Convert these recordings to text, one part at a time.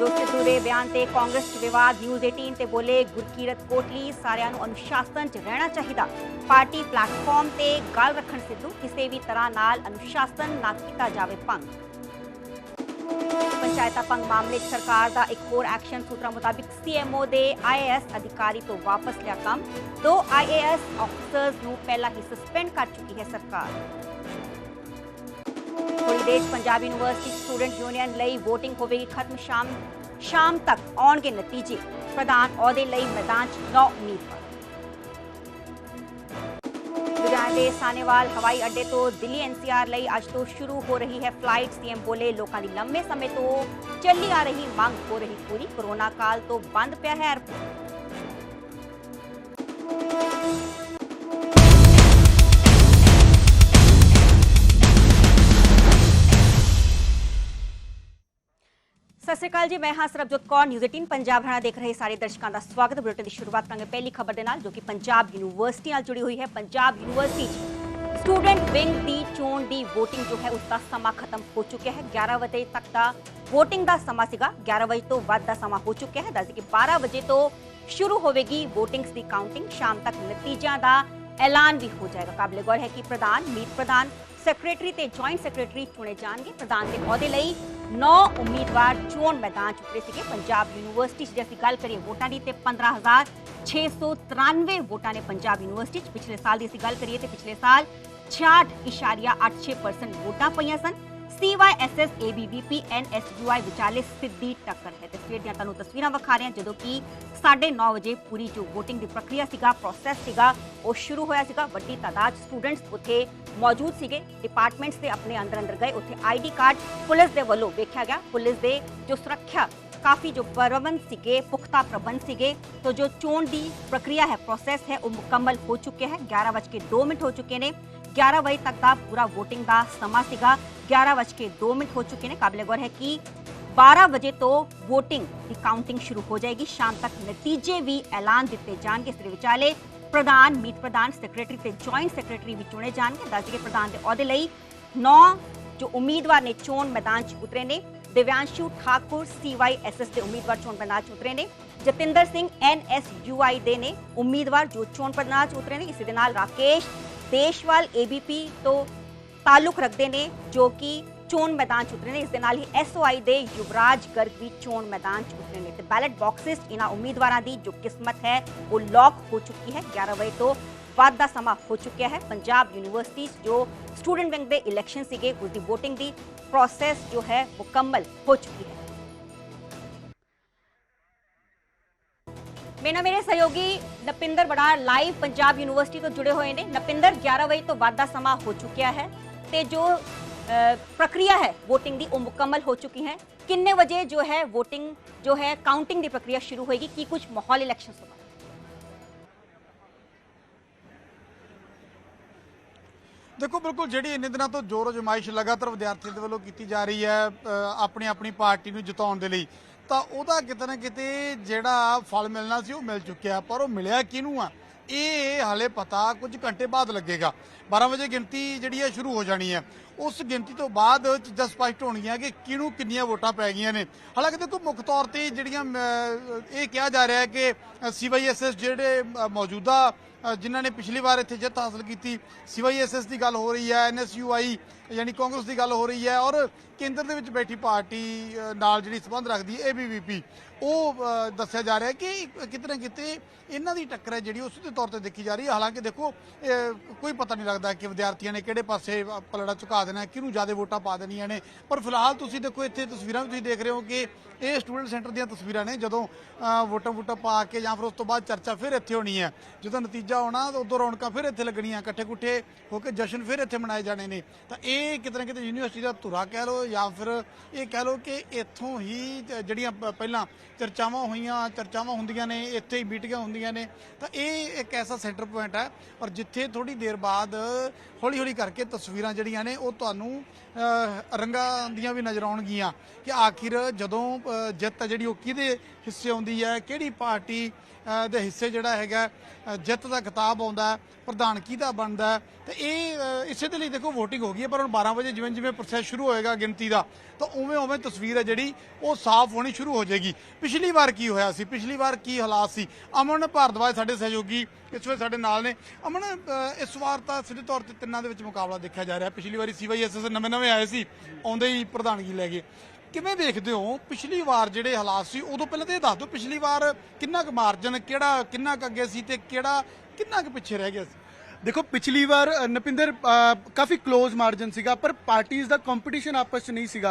नवजोत सिद्धू के बयान से कांग्रेस च विवाद। न्यूज़ 18 ते बोले गुरकीरत कोटली सारिਆਂ ਨੂੰ अनुशासन च रहना चाहिए। पार्टी प्लेटफॉर्म ते गल रखण सिद्धू किसी भी तरह नाल अनुशासन ना किया जावे भंग। पंचायत भंग मामले सरकार का एक होर एक्शन। सूत्रों मुताबिक CMO के IAS अधिकारी तो वापस लिया काम। 2 IAS ऑफिसर्स को पहला ही सस्पेंड कर चुकी है सरकार। थोड़ी देर पंजाब यूनिवर्सिटी स्टूडेंट यूनियन लई वोटिंग होगी खत्म। शाम तक आउणगे नतीजे। प्रधान अहुदे लई मैदान 9 उम्मीदवार। लुधियाना के सानेवाल हवाई अड्डे तो दिल्ली NCR लई अज तो शुरू हो रही है फ्लाइट। CM बोले लोगों की लंबे समय तो चली आ रही मांग हो रही पूरी। कोरोना काल तो बंद पिया है एयरपोर्ट। सत श्री अकाल जी, मैं हाँ सरबजोत कौर। न्यूज़ 18 पंजाब हरियाणा देख रहे सारे दर्शकों का स्वागत। बुलेटिन की शुरुआत करेंगे पहली खबर के नाल जो कि पंजाब यूनिवर्सिटी नाल जुड़ी हुई है। पंजाब यूनिवर्सिटी स्टूडेंट विंग की चोण की वोटिंग जो है उसका समा खत्म हो चुका है। 11 बजे तक का वोटिंग का समा सीगा। 11 बजे तो वध का समा हो चुका है। दस कि 12 बजे तो शुरू होगी वोटिंग की काउंटिंग। शाम तक नतीजों का ऐलान भी हो जाएगा। काबिले गौर है कि प्रधान, मीत प्रधान, सैकरेटरी ते जॉइंट सैकरेटरी चुने जाएंगे। प्रधान के अहुदे लई 9 उम्मीदवार चोण मैदान च उतरे थे। पंजाब यूनिवर्सिटी जे असीं गल करिए वोटां दी ते 15,693 वोटां ने पंजाब यूनिवर्सिटी। पिछले साल की असीं गल करिए तो पिछले साल 66.86% वोटां पईयां सन। CYSS ABVP NSUI विचाले सीधी टक्कर है। स्टेट ਦੀਆਂ ਤੁਹਾਨੂੰ ਤਸਵੀਰਾਂ ਵਿਖਾ ਰਹੇ ਹਾਂ ਜਦੋਂ ਕਿ 9:30 ਵਜੇ ਪੂਰੀ ਜੋ ਵੋਟਿੰਗ ਦੀ ਪ੍ਰਕਿਰਿਆ ਸੀਗਾ, ਪ੍ਰੋਸੈਸ ਸੀਗਾ, ਉਹ ਸ਼ੁਰੂ ਹੋਇਆ ਸੀਗਾ। ਵੱਡੀ ਤਾਦਾਦ ਸਟੂਡੈਂਟਸ ਉੱਥੇ ਮੌਜੂਦ ਸੀਗੇ। ਡਿਪਾਰਟਮੈਂਟਸ ਦੇ ਆਪਣੇ ਅੰਦਰ ਗਏ। ਉੱਥੇ ID ਕਾਰਡ ਪੁਲਿਸ ਦੇ ਵੱਲੋਂ ਵੇਖਿਆ ਗਿਆ। ਪੁਲਿਸ ਦੇ ਜੋ ਸੁਰੱਖਿਆ काफ़ी जो प्रबंध सीगे, पुख्ता प्रबंध सीगे। तो जो चोण की प्रक्रिया है, प्रोसैस है, वो मुकम्मल हो चुके हैं। 11:02 हो चुके हैं। 11 बजे तक का पूरा वोटिंग का समा सीगा। 11:02 हो चुके हैं। काबिले गौर है कि 12 बजे तो वोटिंग की काउंटिंग शुरू हो जाएगी। शाम तक नतीजे भी ऐलान दिए जाएंगे। इस विचाले प्रधान, मीत प्रधान, सैकरेटरी ते जॉइंट सैकरेटरी भी चुने जाएंगे। दस के प्रधान के अहुदे लई 9 जो उम्मीदवार ने चोण मैदान च उतरे ने। दिव्यांशु ठाकुर CYSS के उम्मीदवार चोण मैदान च उतरे ने। जतिंदर सिंह NSUI दे ने उम्मीदवार जो चोण मैदान च उतरे ने। इस दे नाल राकेश देशवाल ABP तो ताल्लुक रखते हैं जो कि चोण मैदान च उतरे ने। इस दे नाल ही SOI दे युवराज गर्ग भी चोण मैदान च उतरे ने। बैलेट बॉक्सिस इन्हां उम्मीदवारों की जो किस्मत है वो लॉक हो चुकी है। 11 बजे तो बाद का समा हो चुका है। पंजाब यूनिवर्सिटी जो स्टूडेंट विंग के इलैक्शन सीगे उसकी वोटिंग की प्रोसैस जो है मुकम्मल हो चुकी है। मेरे सहयोगी नपिंदर बड़ा लाइव पंजाब यूनिवर्सिटी तो जुड़े हुए हैं। नपिंदर, 11 बजे तो बाद का समा हो चुका है ते जो प्रक्रिया है वोटिंग की वो मुकम्मल हो चुकी है। किन्ने बजे जो है वोटिंग जो है काउंटिंग की प्रक्रिया शुरू होगी की कुछ माहौल इलैक्शन होगा? देखो बिल्कुल जी इन्ने दिनों तो जोर अजमाइश लगातार विद्यार्थियों के वालों की जा रही है अपनी अपनी पार्टी को जिताने के लिए। तो वह किते ना किते जिहड़ा फल मिलना सी वो मिल चुकिया, पर वो मिलिया किनू आ ये हाले पता कुछ घंटे बाद लगेगा। 12 बजे गिनती जी है शुरू हो जानी है। उस गिनती तो बाद चीज़ां स्पष्ट होणगियां कि किनू किन्नियां वोटां पै गईयां ने। हालांकि देखो मुख तौर पर जिहड़ियां ये कहा जा रहा है कि CYSS जिहड़े मौजूदा जिन्हों ने पिछली बार इत्थे जित हासिल की CYSS की गल हो रही है, NSUI यानी कांग्रेस की गल हो रही है, और केंद्र दे विच बैठी पार्टी नाल जिहड़ी संबंध रखती है ABVP वो दस्सिया जा रहा है कि किते ना किते इन्हां दी टक्कर है जिहड़ी उस तौर पर देखी जा रही है। हालांकि देखो कोई पता नहीं लगता कि विद्यार्थियों ने किहड़े पासे पलड़ा झुका देना, किहनूं ज़्यादा वोटां पा देनियां ने। पर फिलहाल तुसीं देखो इत्थे तस्वीरां भी तुसीं देख रहे हो कि ये स्टूडेंट सेंटर दी तस्वीरां ने जदों वोटां पा के जां फिर उस तो बाद चर्चा फिर इत्थे होनी है। जदों नतीजा आउणा उदों रौनकां फिर इत्थे लगणीआं, इकट्ठे कुट्ठे होकर जश्न फिर इत्थे मनाए जाने ने। तां ये किते ना किते यूनीवर्सिटी का धुरा कह लो या फिर ये कह लो कि इत्थों ही जिहड़ियां पहलां चर्चावां होंदियां ने, इत्थे ही मीटिंगां होंदियां ने। तो ये एक ऐसा सेंटर पॉइंट है और जिथे थोड़ी देर बाद हौली हौली करके तस्वीरां जिहड़ियां ने वो तुहानूं रंगां दियां भी नज़र आउणगियां कि आखिर जदों जित जिहड़ी वो किहदे हिस्से आउंदी है, किहड़ी पार्टी दे हिस्से जिहड़ा हैगा जित का खिताब आउंदा, प्रधान किहदा बनदा। तो ये इसे दे लई देखो वोटिंग हो गई है, पर हुण 12 बजे जिवें जिवें प्रोसैस शुरू होएगा गिनती ਵਿਦਿਆਰਥੀ ਦਾ ਤਾਂ ਉਵੇਂ ਉਵੇਂ ਤਸਵੀਰ ਹੈ ਜਿਹੜੀ ਉਹ ਸਾਫ਼ ਹੋਣੀ ਸ਼ੁਰੂ ਹੋ ਜਾਏਗੀ। ਪਿਛਲੀ ਵਾਰ ਕੀ ਹੋਇਆ ਸੀ, ਪਿਛਲੀ ਵਾਰ ਕੀ ਹਾਲਾਤ ਸੀ? ਅਮਨ ਭਾਰਦਵਾਜ ਸਾਡੇ ਸਹਿਯੋਗੀ ਇਸ ਵੇਲੇ ਸਾਡੇ ਨਾਲ ਨੇ। ਅਮਨ, ਇਸ ਵਾਰ ਤਾਂ ਸਿੱਧੇ ਤੌਰ ਤੇ ਤਿੰਨਾਂ ਦੇ ਵਿੱਚ ਮੁਕਾਬਲਾ ਦੇਖਿਆ ਜਾ ਰਿਹਾ। ਪਿਛਲੀ ਵਾਰੀ CYSS ਨਵੇਂ ਆਏ ਸੀ, ਆਉਂਦੇ ਹੀ ਪ੍ਰਧਾਨਗੀ ਲੈ ਗਏ। ਕਿਵੇਂ ਦੇਖਦੇ ਹੋ ਪਿਛਲੀ ਵਾਰ ਜਿਹੜੇ ਹਾਲਾਤ ਸੀ ਉਦੋਂ? ਪਹਿਲਾਂ ਤਾਂ ਇਹ ਦੱਸ ਦਿਓ ਪਿਛਲੀ ਵਾਰ ਕਿੰਨਾ ਕੁ ਮਾਰਜਨ, ਕਿਹੜਾ ਕਿੰਨਾ ਕੁ ਅੱਗੇ ਸੀ ਤੇ ਕਿਹੜਾ ਕਿੰਨਾ ਕੁ ਪਿੱਛੇ ਰਹਿ ਗਿਆ ਸੀ? देखो पिछली बार नपिंदर काफ़ी क्लोज मार्जिन सीगा पर पार्टीज़ ਦਾ ਕੰਪੀਟੀਸ਼ਨ ਆਪਸ ਚ ਨਹੀਂ ਸੀਗਾ।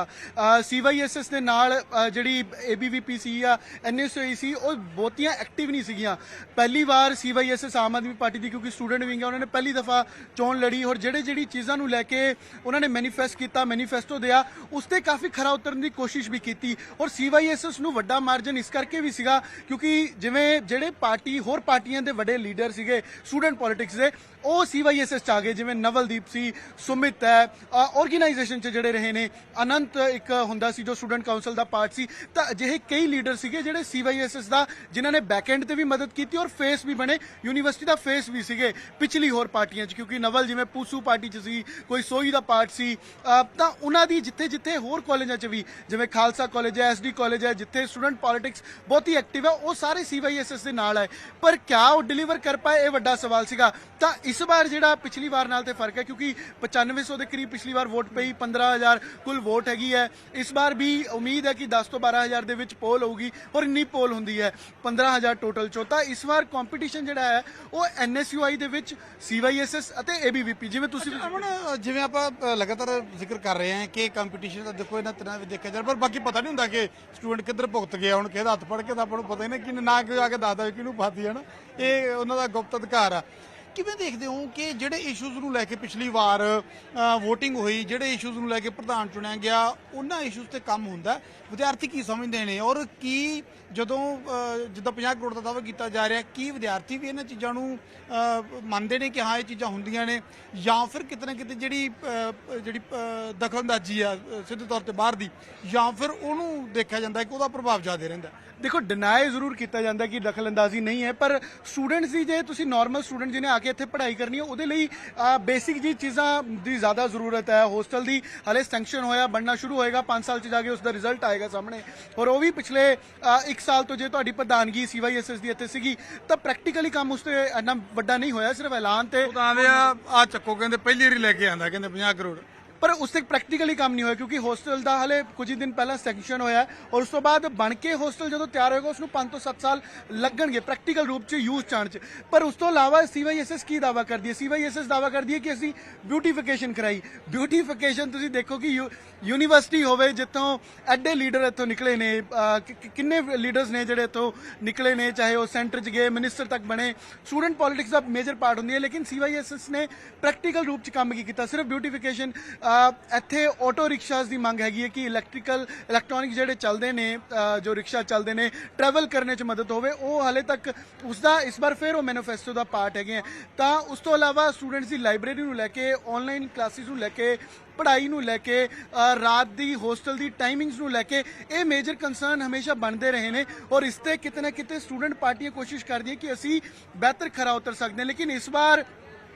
CYSS ਦੇ ਨਾਲ ਜਿਹੜੀ ABVP ਸੀ ਜਾਂ NSOE ਸੀ ਉਹ ਬਹੁਤੀਆਂ ਐਕਟਿਵ ਨਹੀਂ ਸੀਗੀਆਂ। ਪਹਿਲੀ ਵਾਰ CYSS ਆਮ ਆਦਮੀ ਪਾਰਟੀ ਦੀ ਕਿਉਂਕਿ ਸਟੂਡੈਂਟ ਵਿੰਗ ਹੈ, ਉਹਨਾਂ ਨੇ ਪਹਿਲੀ ਦਫਾ ਚੋਣ ਲੜੀ ਔਰ ਜਿਹੜੀ ਚੀਜ਼ਾਂ ਨੂੰ ਲੈ ਕੇ ਉਹਨਾਂ ਨੇ ਮੈਨੀਫੈਸਟ ਕੀਤਾ, ਮੈਨੀਫੈਸਟੋ ਦਿਆ, ਉਸ ਤੇ ਕਾਫੀ ਖਰਾ ਉਤਰਨ ਦੀ ਕੋਸ਼ਿਸ਼ ਵੀ ਕੀਤੀ। ਔਰ CYSS ਨੂੰ ਵੱਡਾ ਮਾਰਜਨ ਇਸ ਕਰਕੇ ਵੀ ਸੀਗਾ ਕਿਉਂਕਿ ਜਿਵੇਂ ਜਿਹੜੇ ਹੋਰ ਪਾਰਟੀਆਂ ਦੇ ਵੱਡੇ ਲੀਡਰ ਸੀਗੇ ਸਟੂਡੈਂਟ ਪੋਲਿਟਿਕਸ ਦੇ, ਉਹ CYSS ਚ ਆ ਗਏ। ਜਿਵੇਂ ਨਵਲਦੀਪ ਸੀ, ਸੁਮਿਤ ਹੈ, ਆਰਗੇਨਾਈਜੇਸ਼ਨ ਚ ਜਿਹੜੇ ਰਹੇ ਨੇ, ਅਨੰਤ ਇੱਕ ਹੁੰਦਾ ਸੀ ਜੋ ਸਟੂਡੈਂਟ ਕਾਉਂਸਲ ਦਾ ਪਾਰਟ ਸੀ। ਤਾਂ ਅਜਿਹੇ ਕਈ ਲੀਡਰ ਸੀਗੇ ਜਿਹੜੇ CYSS ਦਾ ਜਿਨ੍ਹਾਂ ਨੇ ਬੈਕਐਂਡ ਤੇ ਵੀ ਮਦਦ ਕੀਤੀ ਔਰ ਫੇਸ ਵੀ ਬਣੇ, ਯੂਨੀਵਰਸਿਟੀ ਦਾ ਫੇਸ ਵੀ ਸੀਗੇ ਪਿਛਲੀ ਹੋਰ ਪਾਰਟੀਆਂ ਚ। ਕਿਉਂਕਿ ਨਵਲ ਜਿਵੇਂ ਪੂਸੂ ਪਾਰਟੀ ਚ ਸੀ, ਕੋਈ ਸੋਈ ਦਾ ਪਾਰਟ ਸੀ, ਤਾਂ ਉਹਨਾਂ ਦੀ ਜਿੱਥੇ ਹੋਰ ਕਾਲਜਾਂ ਚ ਵੀ ਜਿਵੇਂ ਖਾਲਸਾ ਕਾਲਜ ਹੈ, SD ਕਾਲਜ ਹੈ, ਜਿੱਥੇ ਸਟੂਡੈਂਟ ਪੋਲਿਟਿਕਸ ਬਹੁਤੀ ਐਕਟਿਵ ਹੈ, ਉਹ ਸਾਰੇ CYSS ਦੇ ਨਾਲ ਆਏ। ਪਰ ਕਿਆ ਉਹ ਡਿਲੀਵਰ ਕਰ ਪਾਏ, ਇਹ ਵੱਡਾ ਸਵਾਲ ਸੀਗਾ। ਤਾਂ ਇਸ ਵਾਰ ਜਿਹੜਾ ਪਿਛਲੀ ਵਾਰ ਨਾਲ ਤੇ ਫਰਕ ਹੈ ਕਿਉਂਕਿ 9500 ਦੇ ਕਰੀਬ ਪਿਛਲੀ ਵਾਰ ਵੋਟ ਪਈ, 15000 ਕੁੱਲ ਵੋਟ ਹੈਗੀ ਹੈ। ਇਸ ਵਾਰ ਵੀ ਉਮੀਦ ਹੈ ਕਿ 10 ਤੋਂ 12000 ਦੇ ਵਿੱਚ ਪੋਲ ਹੋਊਗੀ ਔਰ ਇੰਨੀ ਪੋਲ ਹੁੰਦੀ ਹੈ 15000 ਟੋਟਲ ਚੋਂ। ਤਾਂ ਇਸ ਵਾਰ ਕੰਪੀਟੀਸ਼ਨ ਜਿਹੜਾ ਹੈ ਉਹ NSUI ਦੇ ਵਿੱਚ CYSS ਅਤੇ ABVP ਜਿਵੇਂ ਤੁਸੀਂ ਅਮਨ, ਜਿਵੇਂ ਆਪਾਂ ਲਗਾਤਾਰ ਜ਼ਿਕਰ ਕਰ ਰਹੇ ਹਾਂ ਕਿ ਕੰਪੀਟੀਸ਼ਨ ਤਾਂ ਦੇਖੋ ਇਹਨਾਂ ਤਰ੍ਹਾਂ ਵੀ ਦੇਖਿਆ ਜਾ, ਪਰ ਬਾਕੀ ਪਤਾ ਨਹੀਂ ਹੁੰਦਾ ਕਿ ਸਟੂਡੈਂਟ ਕਿੱਧਰ ਭੁਗਤ ਗਿਆ। ਹੁਣ ਕਿਹਦਾ ਹੱਥ ਫੜ ਕੇ ਤਾਂ ਆਪਾਂ ਨੂੰ ਪਤਾ ਹੀ ਨਹੀਂ ਕਿ ਨਾ ਕੋਈ ਆ ਕੇ ਦੱਸਦਾ ਕਿਹਨੂੰ ਫਾਦੀ ਹੈ ਨਾ, ਇਹ ਉਹਨਾਂ ਦਾ ਗੁਪਤ ਅਧਿਕਾਰ ਆ। ਕਿਵੇਂ ਦੇਖਦੇ ਹੋ ਕਿ ਜਿਹੜੇ ਇਸ਼ੂਜ਼ ਨੂੰ ਲੈ ਕੇ ਪਿਛਲੀ ਵਾਰ VOTING ਹੋਈ, ਜਿਹੜੇ ਇਸ਼ੂਜ਼ ਨੂੰ ਲੈ ਕੇ ਪ੍ਰਧਾਨ ਚੁਣਿਆ ਗਿਆ, ਉਹਨਾਂ ਇਸ਼ੂਜ਼ ਤੇ ਕੰਮ ਹੁੰਦਾ? ਵਿਦਿਆਰਥੀ ਕੀ ਸਮਝਦੇ ਨੇ ਔਰ ਕੀ ਜਦੋਂ ਜਿੱਦਾਂ 50 ਕਰੋੜ ਦਾ ਦਾਅਵਾ ਕੀਤਾ ਜਾ ਰਿਹਾ, ਕੀ ਵਿਦਿਆਰਥੀ ਵੀ ਇਹਨਾਂ ਚੀਜ਼ਾਂ ਨੂੰ ਮੰਨਦੇ ਨੇ ਕਿ ਹਾਂ ਇਹ ਚੀਜ਼ਾਂ ਹੁੰਦੀਆਂ ਨੇ, ਜਾਂ ਫਿਰ ਕਿਤੇ ਨਾ ਕਿਤੇ ਜਿਹੜੀ ਦਖਲਅੰਦਾਜ਼ੀ ਆ ਸਿੱਧੇ ਤੌਰ ਤੇ ਬਾਹਰ ਦੀ, ਜਾਂ ਫਿਰ ਉਹਨੂੰ ਦੇਖਿਆ ਜਾਂਦਾ ਕਿ ਉਹਦਾ ਪ੍ਰਭਾਵ ਜ਼ਿਆਦਾ ਰਹਿੰਦਾ? ਦੇਖੋ ਡਿਨਾਈ ਜ਼ਰੂਰ ਕੀਤਾ ਜਾਂਦਾ ਕਿ ਦਖਲਅੰਦਾਜ਼ੀ ਨਹੀਂ ਹੈ, ਪਰ ਸਟੂਡੈਂਟਸ ਦੀ ਜੇ ਤੁਸੀਂ ਨਾਰਮਲ ਸਟੂਡੈਂਟ ਜਿਹਨੇ ਆ ਕੇ ਇੱਥੇ ਪੜ੍ਹਾਈ ਕਰਨੀ ਹੈ ਉਹਦੇ ਲਈ ਬੇਸਿਕ ਜੀ ਚੀਜ਼ਾਂ ਦੀ ਜ਼ਿਆਦਾ ਜ਼ਰੂਰਤ ਹੈ। ਹੋਸਟਲ ਦੀ ਹਲੇ ਸੈਂਕਸ਼ਨ ਹੋਇਆ, ਬਣਨਾ ਸ਼ੁਰੂ ਹੋਏਗਾ 5 ਸਾਲ 'ਚ ਜਾ ਕੇ ਉਸ ਦਾ ਰਿਜ਼ਲਟ ਆਏਗਾ ਸਾਹਮਣੇ। ਔਰ ਉਹ ਵੀ ਪਿਛਲੇ 1 ਸਾਲ ਤੋਂ ਜੇ ਤੁਹਾਡੀ ਪ੍ਰਧਾਨਗੀ CYSS ਦੀ ਇੱਥੇ ਸੀਗੀ ਤਾਂ ਪ੍ਰੈਕਟੀਕਲੀ ਕੰਮ ਉਸ ਤੇ ਇੰਨਾ ਵੱਡਾ ਨਹੀਂ ਹੋਇਆ, ਸਿਰਫ ਐਲਾਨ ਤੇ ਉਹ ਤਾਂ ਆਵੇ ਆ ਚੱਕੋ ਕਹਿੰਦੇ ਪਹਿਲੀ ਵਾਰੀ ਲੈ ਕੇ ਆਂਦਾ ਕਹਿੰਦੇ 50 ਕਰੋੜ, ਪਰ ਉਸ ਤੇ ਪ੍ਰੈਕਟੀਕਲੀ ਕੰਮ ਨਹੀਂ ਹੋਇਆ ਕਿਉਂਕਿ ਹੋਸਟਲ ਦਾ ਹਲੇ ਕੁਝ ਹੀ ਦਿਨ ਪਹਿਲਾਂ ਸੈਂਕਸ਼ਨ ਹੋਇਆ ਔਰ ਉਸ ਤੋਂ ਬਾਅਦ ਬਣ ਕੇ ਹੋਸਟਲ ਜਦੋਂ ਤਿਆਰ ਹੋਏਗਾ ਉਸ ਨੂੰ 5 ਤੋਂ 7 ਸਾਲ ਲੱਗਣਗੇ ਪ੍ਰੈਕਟੀਕਲ ਰੂਪ 'ਚ ਯੂਜ਼ ਚਾਣ 'ਚ। ਪਰ ਉਸ ਤੋਂ ਇਲਾਵਾ CYSS ਕੀ ਦਾਵਾ ਕਰਦੀ ਹੈ? CYSS ਦਾਵਾ ਕਰਦੀ ਹੈ ਕਿ ਅਸੀਂ ਬਿਊਟੀਫਿਕੇਸ਼ਨ ਕਰਾਈ। ਬਿਊਟੀਫਿਕੇਸ਼ਨ ਤੁਸੀਂ ਦੇਖੋ ਕਿ ਯੂਨੀਵਰਸਿਟੀ ਹੋਵੇ ਜਿੱਥੋਂ ਐਡੇ ਲੀਡਰ ਇੱਥੋਂ ਨਿਕਲੇ ਨੇ, ਕਿੰਨੇ ਲੀਡਰਸ ਨੇ ਜਿਹੜੇ ਇੱਥੋਂ ਨਿਕਲੇ ਨੇ, ਚਾਹੇ ਉਹ ਸੈਂਟਰ 'ਚ ਗਏ, ਮਿਨਿਸਟਰ ਤੱਕ ਬਣੇ। ਸਟੂਡੈਂਟ ਪੋਲਿਟਿਕਸ ਦਾ ਮੇਜਰ ਪਾਰਟ ਹੁੰਦੀ ਹੈ, ਲੇਕਿਨ CYSS ਨੇ ਪ੍ਰੈਕਟੀਕਲ ਰੂਪ 'ਚ ਕੰਮ ਕੀ ਕੀਤਾ? ਸਿਰਫ ਬਿਊਟੀਫਿਕੇਸ਼ਨ। ਇੱਥੇ ਆਟੋ ਰਿਕਸ਼ਾਸ ਦੀ ਮੰਗ ਹੈਗੀ ਹੈ ਕਿ ਇਲੈਕਟ੍ਰੋਨਿਕ ਜਿਹੜੇ ਚੱਲਦੇ ਨੇ, ਜੋ ਰਿਕਸ਼ਾ ਚੱਲਦੇ ਨੇ, ਟਰੈਵਲ ਕਰਨੇ 'ਚ ਮਦਦ ਹੋਵੇ। ਉਹ ਹਾਲੇ ਤੱਕ ਉਸ ਦਾ ਇਸ ਵਾਰ ਫਿਰ ਉਹ ਮੈਨੀਫੈਸਟੋ ਦਾ ਪਾਰਟ ਹੈਗੇ ਹੈ। ਤਾਂ ਉਸ ਤੋਂ ਇਲਾਵਾ ਸਟੂਡੈਂਟਸ ਦੀ ਲਾਇਬ੍ਰੇਰੀ ਨੂੰ ਲੈ ਕੇ, ਆਨਲਾਈਨ ਕਲਾਸਿਸ ਨੂੰ ਲੈ ਕੇ, ਪੜ੍ਹਾਈ ਨੂੰ ਲੈ ਕੇ, ਰਾਤ ਦੀ ਹੋਸਟਲ ਦੀ ਟਾਈਮਿੰਗਸ ਨੂੰ ਲੈ ਕੇ, ਇਹ ਮੇਜਰ ਕੰਸਰਨ ਹਮੇਸ਼ਾ ਬਣਦੇ ਰਹੇ ਨੇ ਔਰ ਇਸ ਤੇ ਕਿਤੇ ਨਾ ਕਿਤੇ ਸਟੂਡੈਂਟ ਪਾਰਟੀਆਂ ਕੋਸ਼ਿਸ਼ ਕਰਦੀਆਂ ਕਿ ਅਸੀਂ ਬਿਹਤਰ ਖਰਾ ਉਤਰ ਸਕਦੇ ਹਾਂ। ਲੇਕਿਨ ਇਸ ਵਾਰ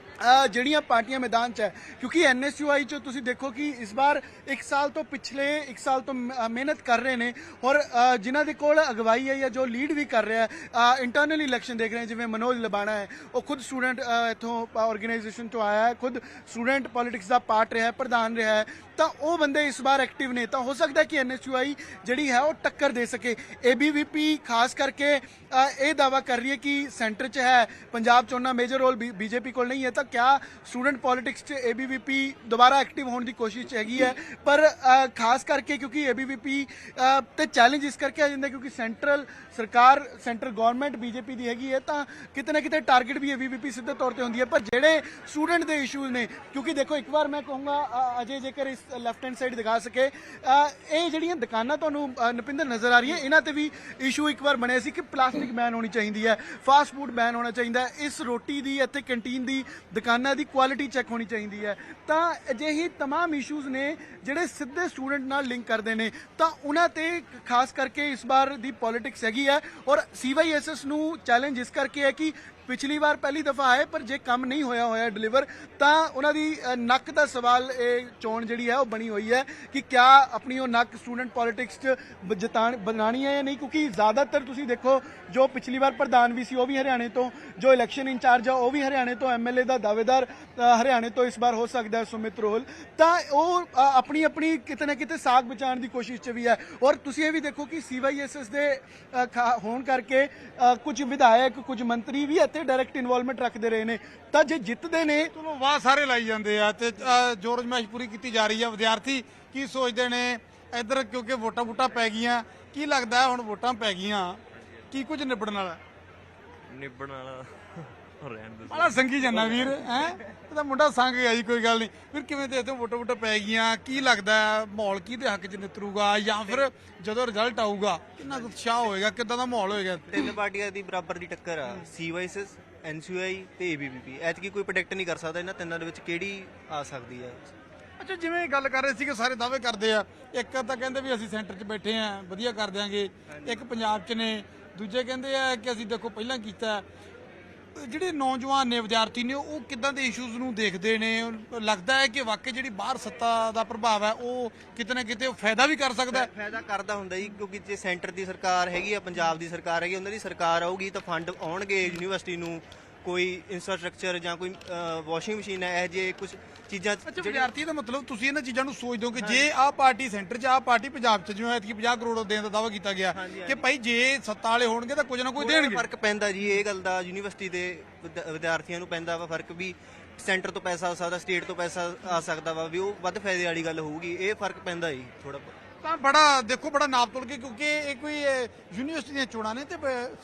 ਜਿਹੜੀਆਂ ਪਾਰਟੀਆਂ ਮੈਦਾਨ 'ਚ ਹੈ ਕਿਉਂਕਿ NSUI 'ਚ ਤੁਸੀਂ ਦੇਖੋ ਕਿ ਇਸ ਵਾਰ 1 ਸਾਲ ਤੋਂ ਪਿਛਲੇ 1 ਸਾਲ ਤੋਂ ਮਿਹਨਤ ਕਰ ਰਹੇ ਨੇ ਔਰ ਜਿਨ੍ਹਾਂ ਦੇ ਕੋਲ ਅਗਵਾਈ ਹੈ ਜਾਂ ਜੋ ਲੀਡ ਵੀ ਕਰ ਰਿਹਾ ਹੈ, ਇੰਟਰਨਲ ਇਲੈਕਸ਼ਨ ਦੇਖ ਰਹੇ हैं, ਜਿਵੇਂ ਮਨੋਜ ਲਬਾਣਾ ਹੈ, ਉਹ ਖੁਦ ਸਟੂਡੈਂਟ ਇੱਥੋਂ ਆਰਗੇਨਾਈਜੇਸ਼ਨ ਤੋਂ ਆਇਆ ਹੈ, ਖੁਦ ਸਟੂਡੈਂਟ ਪੋਲਿਟਿਕਸ ਦਾ ਪਾਰਟ ਰਿਹਾ ਹੈ, ਪ੍ਰਧਾਨ ਰਿਹਾ ਹੈ। ਤਾਂ ਉਹ ਬੰਦੇ ਇਸ ਵਾਰ ਐਕਟਿਵ ਨੇ, ਤਾਂ ਹੋ ਸਕਦਾ ਕਿ NSUI ਜਿਹੜੀ ਹੈ ਉਹ ਟੱਕਰ ਦੇ ਸਕੇ। ABVP ਖਾਸ ਕਰਕੇ ਇਹ ਦਾਵਾ ਕਰ ਰਹੀ ਹੈ ਕਿ ਸੈਂਟਰ 'ਚ ਹੈ, ਪੰਜਾਬ 'ਚ ਉਹਨਾਂ ਮੇਜਰ ਰੋਲ BJP ਕੋਲ ਨਹੀਂ ਹੈ। ਤਾਂ ਕਿਆ ਸਟੂਡੈਂਟ ਪੋਲਿਟਿਕਸ 'ਚ ABVP ਦੁਬਾਰਾ ਐਕਟਿਵ ਹੋਣ ਦੀ ਕੋਸ਼ਿਸ਼ 'ਚ ਹੈਗੀ ਹੈ? ਪਰ ਖਾਸ ਕਰਕੇ ਕਿਉਂਕਿ ABVP ਤੇ ਚੈਲੰਜ ਇਸ ਕਰਕੇ ਆ ਜਾਂਦਾ ਕਿਉਂਕਿ ਸੈਂਟਰਲ ਸਰਕਾਰ, ਸੈਂਟਰ ਗਵਰਨਮੈਂਟ BJP ਦੀ ਹੈਗੀ ਹੈ, ਤਾਂ ਕਿਤੇ ਨਾ ਕਿਤੇ ਟਾਰਗੇਟ ਵੀ ABVP ਸਿੱਧੇ ਤੌਰ ਤੇ ਹੁੰਦੀ ਹੈ। ਪਰ ਜਿਹੜੇ ਸਟੂਡੈਂਟ ਦੇ ਇਸ਼ੂਜ਼ ਨੇ, ਕਿਉਂਕਿ ਦੇਖੋ ਇੱਕ ਵਾਰ ਮੈਂ ਕਹੂੰਗਾ ਅਜੇ ਜੇਕਰ ਇਸ ਲੈਫਟ ਹੈਂਡ ਸਾਈਡ ਦਿਖਾ ਸਕੇ, ਇਹ ਜਿਹੜੀਆਂ ਦੁਕਾਨਾਂ ਤੁਹਾਨੂੰ ਨਪਿੰਦਰ ਨਜ਼ਰ ਆ ਰਹੀਆਂ, ਇਹਨਾਂ ਤੇ ਵੀ ਇਸ਼ੂ ਇੱਕ ਵਾਰ ਬਣਿਆ ਸੀ ਕਿ ਪਲਾਸਟਿਕ ਬੈਨ ਹੋਣੀ ਚਾਹੀਦੀ ਹੈ, ਫਾਸਟ ਫੂਡ ਬੈਨ ਹੋਣਾ ਚਾਹੀਦਾ ਹੈ, ਇਸ ਰੋਟੀ ਦੀ ਇੱਥੇ ਕੰਟੀਨ ਦੀ ਦੁਕਾਨਾਂ ਦੀ ਕੁਆਲਿਟੀ ਚੈੱਕ ਹੋਣੀ ਚਾਹੀਦੀ ਹੈ। ਤਾਂ ਅਜਿਹੀ तमाम ਇਸ਼ੂਜ਼ ਨੇ ਜਿਹੜੇ ਸਿੱਧੇ ਸਟੂਡੈਂਟ ਨਾਲ ਲਿੰਕ ਕਰਦੇ ਨੇ, ਤਾਂ ਉਹਨਾਂ ਤੇ ਖਾਸ ਕਰਕੇ ਇਸ ਵਾਰ ਦੀ ਪੋਲਿਟਿਕਸ ਹੈਗੀ ਹੈ। ਔਰ CYSS ਨੂੰ ਚੈਲੰਜ ਇਸ ਕਰਕੇ ਹੈ ਕਿ ਪਿਛਲੀ ਵਾਰ ਪਹਿਲੀ ਦਫਾ ਆਏ ਪਰ ਜੇ ਕੰਮ ਨਹੀਂ ਹੋਇਆ ਡਿਲੀਵਰ ਤਾਂ ਉਹਨਾਂ ਦੀ ਨੱਕ ਦਾ ਸਵਾਲ ਇਹ ਚੋਣ ਜਿਹੜੀ ਹੈ ਉਹ ਬਣੀ ਹੋਈ ਹੈ ਕਿ ਕਿਆ ਆਪਣੀ ਉਹ ਨੱਕ ਸਟੂਡੈਂਟ ਪੋਲਿਟਿਕਸ 'ਚ ਬਣਾਣੀ ਹੈ ਜਾਂ ਨਹੀਂ, ਕਿਉਂਕਿ ਜ਼ਿਆਦਾਤਰ ਤੁਸੀਂ ਦੇਖੋ ਜੋ ਪਿਛਲੀ ਵਾਰ ਪ੍ਰਧਾਨ ਵੀ ਸੀ ਉਹ ਵੀ ਹਰਿਆਣੇ ਤੋਂ, ਜੋ ਇਲੈਕਸ਼ਨ ਇੰਚਾਰਜ ਆ ਉਹ ਵੀ ਹਰਿਆਣੇ ਤੋਂ, ਐਮਐਲਏ ਦਾ ਦਾਅਵੇਦਾਰ ਹਰਿਆਣੇ ਤੋਂ ਇਸ ਵਾਰ ਹੋ ਸਕਦਾ ਹੈ ਸੁਮਿਤ ਰੋਹਲ, ਤਾਂ ਉਹ ਆਪਣੀ ਕਿਤੇ ਨਾ ਕਿਤੇ ਸਾਖ ਬਚਾਉਣ ਦੀ ਕੋਸ਼ਿਸ਼ 'ਚ ਵੀ ਹੈ। ਔਰ ਤੁਸੀਂ ਇਹ ਵੀ ਦੇਖੋ ਕਿ CYSS ਦੇ ਹੋਣ ਕਰਕੇ ਕੁਝ ਵਿਧਾਇਕ ਕੁਝ ਮੰਤਰੀ ਵੀ ਇੱਥੇ ਡਾਇਰੈਕਟ ਇਨਵੋਲਵਮੈਂਟ ਰੱਖਦੇ ਰਹੇ ਨੇ, ਤਾਂ ਜੇ ਜਿੱਤਦੇ ਨੇ ਚਲੋ ਵਾਹ ਸਾਰੇ ਲਾਈ ਜਾਂਦੇ ਆ ਤੇ ਜ਼ੋਰ ਅਜ਼ਮਾਇਸ਼ ਪੂਰੀ ਕੀਤੀ ਜਾ ਰਹੀ ਆ। ਵਿਦਿਆਰਥੀ ਕੀ ਸੋਚਦੇ ਨੇ ਇੱਧਰ, ਕਿਉਂਕਿ ਵੋਟਾਂ ਪੈ ਗਈਆਂ, ਕੀ ਲੱਗਦਾ ਹੈ ਹੁਣ ਵੋਟਾਂ ਪੈ ਗਈਆਂ ਕੀ ਕੁਝ ਨਿਬੜਨ ਵਾਲਾ ਰਹਿਣ ਦੇ ਬੜਾ ਸੰਗੀ ਜਾਂਦਾ ਵੀਰ ਹੈ, ਇਹਦਾ ਮੁੰਡਾ ਸੰਗ ਗਿਆ ਜੀ, ਕੋਈ ਗੱਲ ਨਹੀਂ ਵੀਰ। ਕਿਵੇਂ ਦੇਖਦੇ ਹੋ ਵੋਟਾਂ ਪੈ ਗਈਆਂ, ਕੀ ਲੱਗਦਾ ਹੈ ਮਾਹੌਲ ਕਿਹਦੇ ਹੱਕ 'ਚ ਨਿਤਰੂਗਾ, ਜਾਂ ਫਿਰ ਜਦੋਂ ਰਿਜ਼ਲਟ ਆਊਗਾ ਕਿੰਨਾ ਕੁ ਉਤਸ਼ਾਹ ਹੋਏਗਾ, ਕਿੱਦਾਂ ਦਾ ਮਾਹੌਲ ਹੋਏਗਾ? ਤਿੰਨ ਪਾਰਟੀਆਂ ਦੀ ਬਰਾਬਰ ਦੀ ਟੱਕਰ ਆ, CYSS, NCUI ਤੇ ABVP। ਐਤਕੀ ਕੋਈ ਪ੍ਰੈਡਿਕਟ ਨਹੀਂ ਕਰ ਸਕਦਾ ਇਹਨਾਂ ਤਿੰਨਾਂ ਦੇ ਵਿੱਚ ਕਿਹੜੀ ਆ ਸਕਦੀ ਹੈ। ਅੱਛਾ, ਜਿਵੇਂ ਗੱਲ ਕਰ ਰਹੇ ਸੀ ਕਿ ਸਾਰੇ ਦਾਅਵੇ ਕਰਦੇ ਆ, ਇੱਕ ਤਾਂ ਕਹਿੰਦੇ ਵੀ ਅਸੀਂ ਸੈਂਟਰ 'ਚ ਬੈਠੇ ਆ ਵਧੀਆ ਕਰ ਦਿਆਂਗੇ, ਇੱਕ ਪੰਜਾਬ 'ਚ ਨੇ, ਦੂਜੇ ਕਹਿੰਦੇ ਆ ਕਿ ਅਸੀਂ ਦੇਖੋ ਪਹਿਲਾਂ ਕੀਤਾ। ਜਿਹੜੇ ਨੌਜਵਾਨ ਨੇ ਵਿਦਿਆਰਥੀ ਨੇ ਉਹ ਕਿੱਦਾਂ ਦੇ ਇਸ਼ੂਜ਼ ਨੂੰ ਦੇਖਦੇ ਨੇ? ਲੱਗਦਾ ਹੈ ਕਿ ਵਾਕਈ ਜਿਹੜੀ ਬਾਹਰ ਸੱਤਾ ਦਾ ਪ੍ਰਭਾਵ ਹੈ ਉਹ ਕਿਤੇ ਨਾ ਕਿਤੇ ਫਾਇਦਾ ਵੀ ਕਰ ਸਕਦਾ ਹੈ? ਫਾਇਦਾ ਕਰਦਾ ਹੁੰਦਾ ਜੀ, ਕਿਉਂਕਿ ਜੇ ਸੈਂਟਰ ਦੀ ਸਰਕਾਰ ਹੈਗੀ ਆ, ਪੰਜਾਬ ਦੀ ਸਰਕਾਰ ਹੈਗੀ, ਉਹਨਾਂ ਦੀ ਸਰਕਾਰ ਆਊਗੀ ਤਾਂ ਫੰਡ ਆਉਣਗੇ ਯੂਨੀਵਰਸਿਟੀ ਨੂੰ, ਕੋਈ ਇੰਫਰਾਸਟ੍ਰਕਚਰ ਜਾਂ ਕੋਈ ਵਾਸ਼ਿੰਗ ਮਸ਼ੀਨ ਹੈ, ਇਹ ਜੇ ਕੁਝ ਚੀਜ਼ਾਂ। ਅੱਛਾ, ਵਿਦਿਆਰਥੀ ਦਾ ਮਤਲਬ ਤੁਸੀਂ ਇਹਨਾਂ ਚੀਜ਼ਾਂ ਨੂੰ ਸੋਚਦੇ ਹੋ ਕਿ ਜੇ ਆਹ ਪਾਰਟੀ ਸੈਂਟਰ 'ਚ, ਆਹ ਪਾਰਟੀ ਪੰਜਾਬ 'ਚ, ਜਿਵੇਂ ਐਤਕੀ 50 ਕਰੋੜ ਦੇਣ ਦਾ ਦਾਅਵਾ ਕੀਤਾ ਗਿਆ ਕਿ ਭਾਈ ਜੇ ਸੱਤਾ ਵਾਲੇ ਹੋਣਗੇ ਤਾਂ ਕੁਝ ਨਾ ਕੁਝ ਦੇਣਗੇ। ਫਰਕ ਪੈਂਦਾ ਜੀ, ਇਹ ਗੱਲ ਦਾ ਯੂਨੀਵਰਸਿਟੀ ਦੇ ਵਿਦਿਆਰਥੀਆਂ ਨੂੰ ਪੈਂਦਾ ਵਾ ਫਰਕ, ਵੀ ਸੈਂਟਰ ਤੋਂ ਪੈਸਾ ਆ ਸਕਦਾ, ਸਟੇਟ ਤੋਂ ਪੈਸਾ ਆ ਸਕਦਾ ਵਾ, ਵੀ ਉਹ ਵੱਧ ਫਾਇਦੇ ਵਾਲੀ ਗੱਲ ਹੋਊਗੀ। ਇਹ ਫਰਕ ਪੈਂਦਾ ਜੀ ਥੋੜਾ। ਤਾਂ ਬੜਾ ਦੇਖੋ ਬੜਾ ਨਾਪ ਤੋਲ ਕੇ, ਕਿਉਂਕਿ ਇਹ ਕੋਈ ਯੂਨੀਵਰਸਿਟੀ ਦੀਆਂ ਚੋਣਾਂ ਨੇ ਤੇ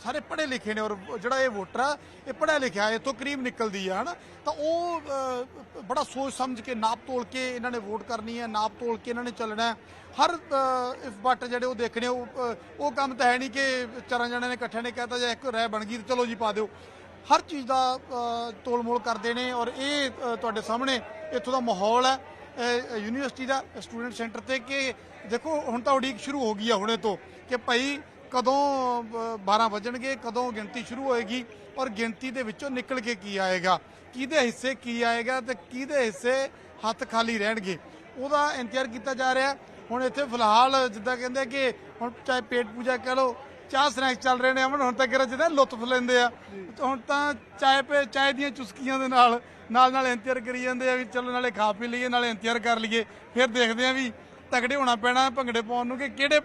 ਸਾਰੇ ਪੜ੍ਹੇ ਲਿਖੇ ਨੇ, ਔਰ ਜਿਹੜਾ ਇਹ ਵੋਟਰ ਆ ਇਹ ਪੜ੍ਹਿਆ ਲਿਖਿਆ, ਇੱਥੋਂ ਕਰੀਬ ਨਿਕਲਦੀ ਆ ਹਨਾ, ਤਾਂ ਉਹ ਬੜਾ ਸੋਚ ਸਮਝ ਕੇ ਨਾਪ ਤੋਲ ਕੇ ਇਹਨਾਂ ਨੇ ਵੋਟ ਕਰਨੀ ਹੈ, ਨਾਪ ਤੋਲ ਕੇ ਇਹਨਾਂ ਨੇ ਚੱਲਣਾ ਹੈ। ਹਰ ਇਫ ਜਿਹੜੇ ਉਹ ਦੇਖਣੇ ਉਹ ਕੰਮ ਤਾਂ ਹੈ ਨਹੀਂ ਕਿ ਚਾਰਾਂ ਜਣਿਆਂ ਨੇ ਇਕੱਠਿਆਂ ਨੇ ਕਹਿਤਾ ਜਾਂ ਇੱਕ ਰਾਏ ਬਣ ਗਈ ਚਲੋ ਜੀ ਪਾ ਦਿਓ। ਹਰ ਚੀਜ਼ ਦਾ ਤੋਲ ਮੋਲ ਕਰਦੇ ਨੇ, ਔਰ ਇਹ ਤੁਹਾਡੇ ਸਾਹਮਣੇ ਇੱਥੋਂ ਦਾ ਮਾਹੌਲ ਹੈ ਯੂਨੀਵਰਸਿਟੀ ਦਾ ਸਟੂਡੈਂਟ ਸੈਂਟਰ ਤੇ, ਕਿ ਦੇਖੋ ਹੁਣ ਤਾਂ ਉਡੀਕ ਸ਼ੁਰੂ ਹੋ ਗਈ ਆ ਹੁਣੇ ਤੋਂ ਕਿ ਭਾਈ ਕਦੋਂ 12 ਵੱਜਣਗੇ, ਕਦੋਂ ਗਿਣਤੀ ਸ਼ੁਰੂ ਹੋਏਗੀ, ਔਰ ਗਿਣਤੀ ਦੇ ਵਿੱਚੋਂ ਨਿਕਲ ਕੇ ਕੀ ਆਏਗਾ, ਕਿਹਦੇ ਹਿੱਸੇ ਕੀ ਆਏਗਾ ਤੇ ਕਿਹਦੇ ਹਿੱਸੇ ਹੱਥ ਖਾਲੀ ਰਹਿਣਗੇ, ਉਹਦਾ ਇੰਤਜ਼ਾਰ ਕੀਤਾ ਜਾ ਰਿਹਾ। ਹੁਣ ਇੱਥੇ ਫਿਲਹਾਲ ਜਿੱਦਾਂ ਕਹਿੰਦੇ ਕਿ ਹੁਣ ਚਾਹੇ ਪੇਟ ਪੂਜਾ ਕਹਿ ਲਓ, ਚਾਹ ਸਨੈਕਸ ਚੱਲ ਰਹੇ ਨੇ ਅਮਨ, ਹੁਣ ਤਾਂ ਕਿਹੜਾ ਜਿਹਦਾ ਲੁਤਫ ਲੈਂਦੇ ਆ, ਹੁਣ ਤਾਂ ਚਾਹ ਦੀਆਂ ਚੁਸਕੀਆਂ ਦੇ ਨਾਲ ਇੰਤਜ਼ਾਰ ਕਰੀ ਜਾਂਦੇ ਆ ਵੀ ਚਲੋ ਨਾਲੇ ਖਾ ਪੀ ਲਈਏ ਨਾਲੇ ਇੰਤਜ਼ਾਰ ਕਰ ਲਈਏ, ਫਿਰ ਦੇਖਦੇ ਆ ਵੀ ਤਗੜੇ ਹੋਣਾ ਪੈਣਾ ਭੰਗੜੇ ਪਾਉਣ ਨੂੰ ਕਿ ਕਿਹੜੇ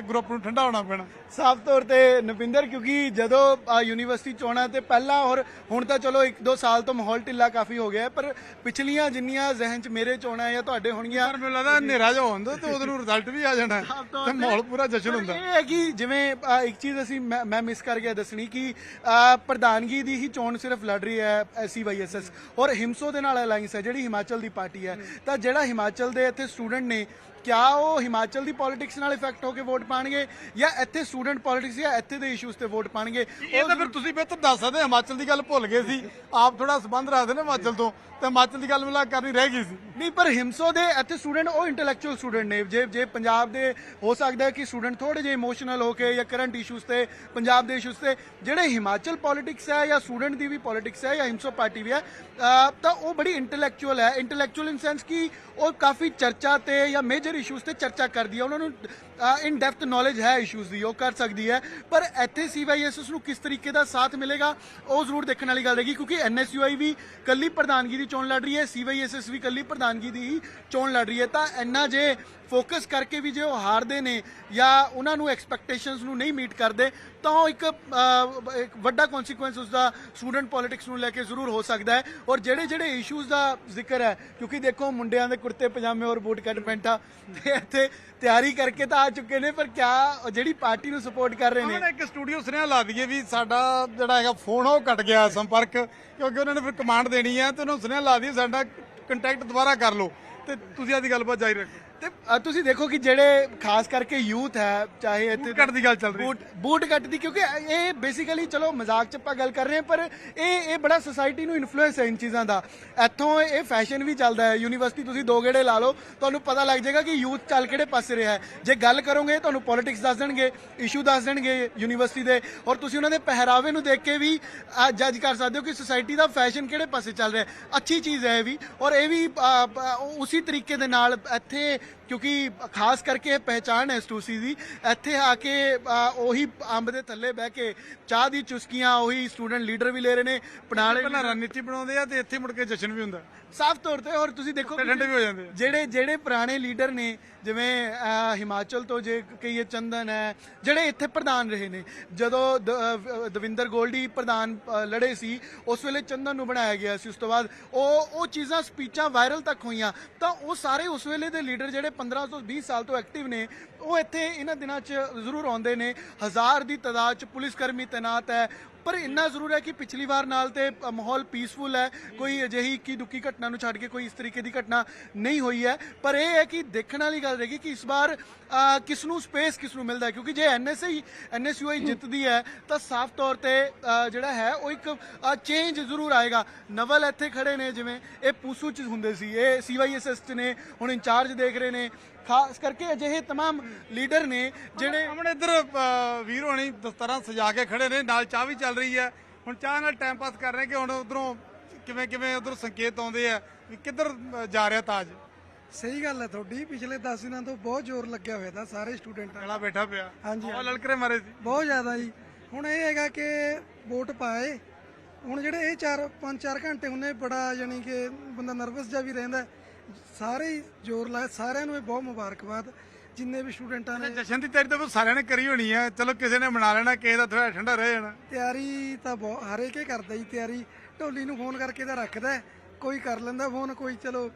ਗਰੁੱਪ ਨੂੰ ਠੰਡਾ ਹੋਣਾ ਪੈਣਾ। ਸਾਫ਼ ਤੌਰ ਤੇ ਨਵਿੰਦਰ, ਕਿਉਂਕਿ ਜਦੋਂ ਯੂਨੀਵਰਸਿਟੀ ਚੋਣਾਂ ਤੇ ਪਹਿਲਾਂ ਔਰ ਹੁਣ ਤਾਂ ਚਲੋ 1-2 ਸਾਲ ਤੋਂ ਮਾਹੌਲ ਢਿੱਲਾ ਕਾਫੀ ਹੋ ਗਿਆ, ਪਰ ਪਿਛਲੀਆਂ ਜਿੰਨੀਆਂ ਜ਼ਿਹਨ 'ਚ ਮੇਰੇ ਚੋਣਾਂ ਜਾਂ ਤੁਹਾਡੇ ਹੋਣਗੀਆਂ, ਪਰ ਮੈਨੂੰ ਲੱਗਦਾ ਹਨੇਰਾ ਜਿਹਾ ਹੁੰਦਾ ਤੇ ਉਹਦੇ ਨੂੰ ਰਿਜ਼ਲਟ ਵੀ ਆ ਜਾਣਾ ਤੇ ਮਾਹੌਲ ਪੂਰਾ ਜਸ਼ਨ ਹੁੰਦਾ। ਇਹ ਹੈ ਕਿ ਜਿਵੇਂ ਇੱਕ ਚੀਜ਼ ਮੈਂ ਮਿਸ ਕਰ ਗਿਆ ਦੱਸਣੀ ਕਿ ਪ੍ਰਧਾਨਗੀ ਦੀ ਹੀ ਚੋਣ ਸਿਰਫ ਲੜ ਰਹੀ ਹੈ CYSS, ਔਰ ਹਿਮਸੋ ਦੇ ਨਾਲ ਅਲਾਈਅੰਸ ਹੈ ਜਿਹੜੀ ਹਿਮਾਚਲ ਦੀ ਪਾਰਟੀ ਹੈ, ਤਾਂ ਜਿਹੜਾ ਹਿਮਾਚਲ ਦੇ ਇੱਥੇ ਸਟੂਡੈਂਟ ਨੇ, ਕਿਆ ਉਹ ਹਿਮਾਚਲ ਦੀ ਪੋਲਿਟਿਕਸ ਨਾਲ ਇਫੈਕਟ ਹੋ ਕੇ ਵੋਟ ਪਾਣਗੇ ਜਾਂ ਇੱਥੇ ਸਟੂਡੈਂਟ ਪੋਲਿਟਿਕਸ ਜਾਂ ਇੱਥੇ ਦੇ ਇਸ਼ੂਜ਼ ਤੇ ਵੋਟ ਪਾਣਗੇ? ਇਹ ਤਾਂ ਫਿਰ ਤੁਸੀਂ ਬਿਹਤਰ ਦੱਸ ਸਕਦੇ, ਹਿਮਾਚਲ ਦੀ ਗੱਲ ਭੁੱਲ ਗਏ ਸੀ, ਆਪ ਥੋੜਾ ਸੰਬੰਧ ਰੱਖਦੇ ਨੇ ਹਿਮਾਚਲ ਤੋਂ, ਤੇ ਹਿਮਾਚਲ ਦੀ ਗੱਲ ਮਿਲਾ ਕਰਨੀ ਰਹਿ ਗਈ ਸੀ। ਨਹੀਂ, ਪਰ ਹਿਮਸੋ ਦੇ ਇੱਥੇ ਸਟੂਡੈਂਟ ਉਹ ਇੰਟੈਲੈਕਚੁਅਲ ਸਟੂਡੈਂਟ ਨੇ, ਜੇ ਪੰਜਾਬ ਦੇ ਹੋ ਸਕਦਾ ਹੈ ਕਿ ਸਟੂਡੈਂਟ ਥੋੜੇ ਜਿਹੇ ਇਮੋਸ਼ਨਲ ਹੋ ਕੇ ਜਾਂ ਕਰੰਟ ਇਸ਼ੂਜ਼ ਤੇ, ਪੰਜਾਬ ਦੇ ਇਸ਼ੂਜ਼ ਤੇ, ਜਿਹੜੇ ਹਿਮਾਚਲ ਪੋਲਿਟਿਕਸ ਹੈ ਜਾਂ ਸਟੂਡੈਂਟ ਦੀ ਵੀ ਪੋਲਿਟਿਕਸ ਹੈ ਜਾਂ ਹਿਮਸੋ ਪਾਰਟੀ ਵੀ ਹੈ, ਤਾਂ ਉਹ ਬੜੀ ਇੰਟੈਲੈਕਚੁਅਲ ਹੈ। ਇੰਟੈਲੈਕਚੁਅਲ ਇਨ ਸੈਂਸ ਕਿ ਉਹ ਕਾਫੀ ਚਰਚਾ ਤੇ ਜਾਂ ਮੇਜਰ ਇਸ਼ੂਜ਼ ਤੇ ਚਰਚਾ ਕਰਦੀ ਹੈ, ਉਹਨਾਂ ਨੂੰ ਇਨ ਡੈਪਥ ਨੌਲੇਜ ਹੈ ਇਸ਼ੂਜ਼ ਦੀ, ਉਹ ਕਰ ਸਕਦੀ ਹੈ। ਪਰ ਇੱਥੇ CYSS ਨੂੰ ਕਿਸ ਤਰੀਕੇ ਦਾ ਸਾਥ ਮਿਲੇਗਾ ਉਹ ਜ਼ਰੂਰ ਦੇਖਣ ਵਾਲੀ ਗੱਲ ਰਹੇਗੀ, ਕਿਉਂਕਿ NSUI ਵੀ ਕੱਲੀ ਪ੍ਰਧਾਨਗੀ ਦੀ ਚੋਣ ਲੜ ਰਹੀ ਹੈ, CYSS ਵੀ ਕੱਲੀ ਪ੍ਰਧਾਨਗੀ ਦੀ ਹੀ ਚੋਣ ਲੜ ਰਹੀ ਹੈ, ਤਾਂ ਇੰਨਾ ਜੇ ਫੋਕਸ ਕਰਕੇ ਵੀ ਜੇ ਉਹ ਹਾਰਦੇ ਨੇ ਜਾਂ ਉਹਨਾਂ ਨੂੰ ਐਕਸਪੈਕਟੇਸ਼ਨਸ ਨੂੰ ਨਹੀਂ ਮੀਟ ਕਰਦੇ, ਤਾਂ ਉਹ ਇੱਕ ਵੱਡਾ ਕੌਨਸੀਕੁਐਂਸ ਉਸਦਾ ਸਟੂਡੈਂਟ ਪੋਲਿਟਿਕਸ ਨੂੰ ਲੈ ਕੇ ਜ਼ਰੂਰ ਹੋ ਸਕਦਾ ਹੈ। ਔਰ ਜਿਹੜੇ ਇਸ਼ੂਜ਼ ਦਾ ਜ਼ਿਕਰ ਹੈ, ਕਿਉਂਕਿ ਦੇਖੋ ਮੁੰਡਿਆਂ ਦੇ ਕੁੜਤੇ ਪਜਾਮੇ ਔਰ ਬੂਟ ਕੱਟ ਪੈਂਟਾਂ ਤੇ ਇੱਥੇ ਤਿਆਰੀ ਕਰਕੇ ਤਾਂ ਆ ਚੁੱਕੇ ਨੇ, ਪਰ ਕਿਆ ਜਿਹੜੀ ਪਾਰਟੀ ਨੂੰ ਸਪੋਰਟ ਕਰ ਰਹੇ ਨੇ? ਇੱਕ ਸਟੂਡੀਓ ਸੁਨੇਹਾ ਲਾ ਦਈਏ ਵੀ ਸਾਡਾ ਜਿਹੜਾ ਹੈਗਾ ਫੋਨ ਉਹ ਕੱਟ ਗਿਆ ਸੰਪਰਕ, ਕਿਉਂਕਿ ਉਹਨਾਂ ਨੇ ਫਿਰ ਕਮਾਂਡ ਦੇਣੀ ਹੈ, ਤੇ ਉਹਨੂੰ ਸੁਨੇਹਾ ਲਾ ਦਈਏ ਸਾਡਾ ਕੰਟੈਕਟ ਦੁਬਾਰਾ ਕਰ ਲਓ, ਤੇ ਤੁਸੀਂ ਆਦੀ ਗੱਲਬਾਤ ਜਾਰੀ ਰੱਖੋ। ਤੇ ਤੁਸੀਂ ਦੇਖੋ ਕਿ ਜਿਹੜੇ ਖਾਸ ਕਰਕੇ ਯੂਥ ਹੈ, ਚਾਹੇ ਇੱਥੇ ਕੱਟ ਦੀ ਗੱਲ ਚੱਲ ਰਹੀ ਬੂਟ ਕੱਟ ਦੀ, ਕਿਉਂਕਿ ਇਹ ਬੇਸਿਕਲੀ ਚਲੋ ਮਜ਼ਾਕ ਚ ਆਪਾਂ ਗੱਲ ਕਰ ਰਹੇ ਹਾਂ, ਪਰ ਇਹ ਬੜਾ ਸੋਸਾਇਟੀ ਨੂੰ ਇਨਫਲੂਐਂਸ ਹੈ ਇਨ ਚੀਜ਼ਾਂ ਦਾ। ਇੱਥੋਂ ਇਹ ਫੈਸ਼ਨ ਵੀ ਚੱਲਦਾ ਹੈ। ਯੂਨੀਵਰਸਿਟੀ ਤੁਸੀਂ 2 ਗੇੜੇ ਲਾ ਲਓ, ਤੁਹਾਨੂੰ ਪਤਾ ਲੱਗ ਜਾਏਗਾ ਕਿ ਯੂਥ ਚੱਲ ਕਿਹੜੇ ਪਾਸੇ ਰਿਹਾ ਹੈ। ਜੇ ਗੱਲ ਕਰੋਗੇ ਤੁਹਾਨੂੰ ਪੋਲਿਟਿਕਸ ਦੱਸ ਦੇਣਗੇ, ਇਸ਼ੂ ਦੱਸ ਦੇਣਗੇ ਯੂਨੀਵਰਸਿਟੀ ਦੇ, ਔਰ ਤੁਸੀਂ ਉਹਨਾਂ ਦੇ ਪਹਿਰਾਵੇ ਨੂੰ ਦੇਖ ਕੇ ਵੀ ਜੱਜ ਕਰ ਸਕਦੇ ਹੋ ਕਿ ਸੋਸਾਇਟੀ ਦਾ ਫੈਸ਼ਨ ਕਿਹੜੇ ਪਾਸੇ ਚੱਲ ਰਿਹਾ ਹੈ। ਅੱਛੀ ਚੀਜ਼ ਹੈ ਇਹ ਵੀ, ਔਰ ਇਹ ਵੀ ਉਸੇ ਤਰੀਕੇ ਦੇ ਨਾਲ ਇੱਥੇ, ਕਿਉਂਕਿ ਖਾਸ ਕਰਕੇ ਇਹ ਪਹਿਚਾਣ ਹੈ ਸਟੂਸੀ ਦੀ, ਇੱਥੇ ਆ ਕੇ ਉਹੀ ਅੰਬ ਦੇ ਥੱਲੇ ਬਹਿ ਕੇ ਚਾਹ ਦੀ ਚੁਸਕੀਆਂ ਉਹੀ ਸਟੂਡੈਂਟ ਲੀਡਰ ਵੀ ਲੈ ਰਹੇ ਨੇ, ਪਨਾਲੇ ਪਹਿਲਾਂ ਰਣਨੀਤੀ ਬਣਾਉਂਦੇ ਆ ਤੇ ਇੱਥੇ ਮੁੜ ਕੇ ਜਸ਼ਨ ਵੀ ਹੁੰਦਾ ਸਾਫ਼ ਤੌਰ ਤੇ। ਔਰ ਤੁਸੀਂ ਦੇਖੋ ਠੰਡੇ ਵੀ ਹੋ ਜਾਂਦੇ ਆ। ਜਿਹੜੇ ਪੁਰਾਣੇ ਲੀਡਰ ਨੇ, ਜਿਵੇਂ ਹਿਮਾਚਲ ਤੋਂ ਜੇ ਕਹੀਏ ਚੰਦਨ ਹੈ, ਜਿਹੜੇ ਇੱਥੇ ਪ੍ਰਧਾਨ ਰਹੇ ਨੇ, ਜਦੋਂ ਦਵਿੰਦਰ ਗੋਲਡੀ ਪ੍ਰਧਾਨ ਲੜੇ ਸੀ ਉਸ ਵੇਲੇ ਚੰਦਨ ਨੂੰ ਬਣਾਇਆ ਗਿਆ ਸੀ। ਉਸ ਤੋਂ ਬਾਅਦ ਉਹ ਚੀਜ਼ਾਂ ਸਪੀਚਾਂ ਵਾਇਰਲ ਤੱਕ ਹੋਈਆਂ। ਤਾਂ ਉਹ ਸਾਰੇ ਉਸ ਵੇਲੇ ਦੇ ਲੀਡਰ ਜਿਹੜੇ 15 ਤੋਂ 20 ਸਾਲ ਤੋਂ ਐਕਟਿਵ ਨੇ, ਉਹ ਇੱਥੇ ਇਹਨਾਂ ਦਿਨਾਂ 'ਚ ਜ਼ਰੂਰ ਆਉਂਦੇ ਨੇ। 1000 ਦੀ ਤਾਦਾਦ 'ਚ ਪੁਲਿਸ ਕਰਮੀ ਤੈਨਾਤ ਹੈ। ਪਰ ਇੰਨਾ ਜ਼ਰੂਰ ਹੈ ਕਿ ਪਿਛਲੀ ਵਾਰ ਨਾਲ ਤੇ ਮਾਹੌਲ ਪੀਸਫੁਲ ਹੈ, ਕੋਈ ਅਜਿਹੀ ਇੱਕੀ ਦੁੱਕੀ ਘਟਨਾ ਨੂੰ ਛੱਡ ਕੇ ਕੋਈ ਇਸ ਤਰੀਕੇ ਦੀ ਘਟਨਾ ਨਹੀਂ ਹੋਈ ਹੈ। ਪਰ ਇਹ ਹੈ ਕਿ ਦੇਖਣ ਵਾਲੀ ਗੱਲ ਰਹੇਗੀ ਕਿ ਇਸ ਵਾਰ ਕਿਸ ਨੂੰ ਸਪੇਸ ਕਿਸ ਨੂੰ ਮਿਲਦਾ ਹੈ, ਕਿਉਂਕਿ ਜੇ NSUI ਜਿੱਤਦੀ ਹੈ ਤਾਂ ਸਾਫ਼ ਤੌਰ ਤੇ ਜਿਹੜਾ ਹੈ ਉਹ ਇੱਕ ਚੇਂਜ ਜ਼ਰੂਰ ਆਏਗਾ। ਨਵਲ ਇੱਥੇ ਖੜੇ ਨੇ, ਜਿਵੇਂ ਇਹ ਪੂਸੂ 'ਚ ਹੁੰਦੇ ਸੀ, ਇਹ CYSS 'ਚ ਨੇ, ਹੁਣ ਇੰਚਾਰਜ ਦੇਖ ਰਹੇ ਨੇ। ਖਾਸ ਕਰਕੇ ਅਜਿਹੇ तमाम ਲੀਡਰ ਨੇ ਜਿਹੜੇ ਸਾਹਮਣੇ ਇੱਧਰ ਵੀਰ ਹੋਣੀ ਦਸਤਾਰਾਂ ਸਜਾ ਕੇ ਖੜੇ ਨੇ, ਨਾਲ ਚਾਹ ਵੀ ਚੱਲ ਰਹੀ ਹੈ। ਹੁਣ ਚਾਹ ਨਾਲ ਟਾਈਮ ਪਾਸ ਕਰ ਰਹੇ ਕਿ ਹੁਣ ਉਧਰੋਂ ਕਿਵੇਂ ਉਧਰ ਸੰਕੇਤ ਆਉਂਦੇ ਆ ਵੀ ਕਿੱਧਰ ਜਾ ਰਿਹਾ ਤਾਜ। ਸਹੀ ਗੱਲ ਹੈ ਤੁਹਾਡੀ, ਪਿਛਲੇ 10 ਦਿਨਾਂ ਤੋਂ ਬਹੁਤ ਜ਼ੋਰ ਲੱਗਿਆ ਹੋਇਆ ਤਾਂ ਸਾਰੇ ਸਟੂਡੈਂਟਾਂ ਗਲਾ ਬੈਠਾ ਪਿਆ। ਹਾਂਜੀ, ਉਹ ਲਲਕਰੇ ਮਾਰੇ ਸੀ ਬਹੁਤ ਜ਼ਿਆਦਾ ਜੀ। ਹੁਣ ਇਹ ਹੈਗਾ ਕਿ ਵੋਟ ਪਾਏ, ਹੁਣ ਜਿਹੜੇ ਇਹ 5-4 ਘੰਟੇ ਹੁੰਨੇ ਬੜਾ ਯਾਨੀ ਕਿ ਬੰਦਾ ਨਰਵਸ ਜਿਹਾ ਵੀ ਰਹਿੰਦਾ। ਸਾਰੇ ਹੀ ਜ਼ੋਰ ਲਾ, ਸਾਰਿਆਂ ਨੂੰ ਇਹ ਬਹੁਤ ਮੁਬਾਰਕਬਾਦ ਜਿੰਨੇ ਵੀ ਸਟੂਡੈਂਟਾਂ ਨੇ। ਜਸ਼ਨ ਦੀ ਤਿਆਰੀ ਤਾਂ ਸਾਰਿਆਂ ਨੇ ਕਰੀ ਹੋਣੀ ਹੈ, ਚਲੋ ਕਿਸੇ ਨੇ ਮਨਾ ਲੈਣਾ, ਕਿਸੇ ਦਾ ਥੋੜਾ ਠੰਡਾ ਰਹਿ ਜਾਣਾ। ਤਿਆਰੀ ਤਾਂ ਬਹੁਤ ਹਰੇਕ ਹੀ ਕਰਦਾ ਜੀ ਤਿਆਰੀ। ਢੋਲੀ ਨੂੰ ਫੋਨ ਕਰਕੇ ਤਾਂ ਰੱਖਦਾ, ਕੋਈ ਕਰ ਲੈਂਦਾ ਫੋਨ, ਕੋਈ ਚਲੋ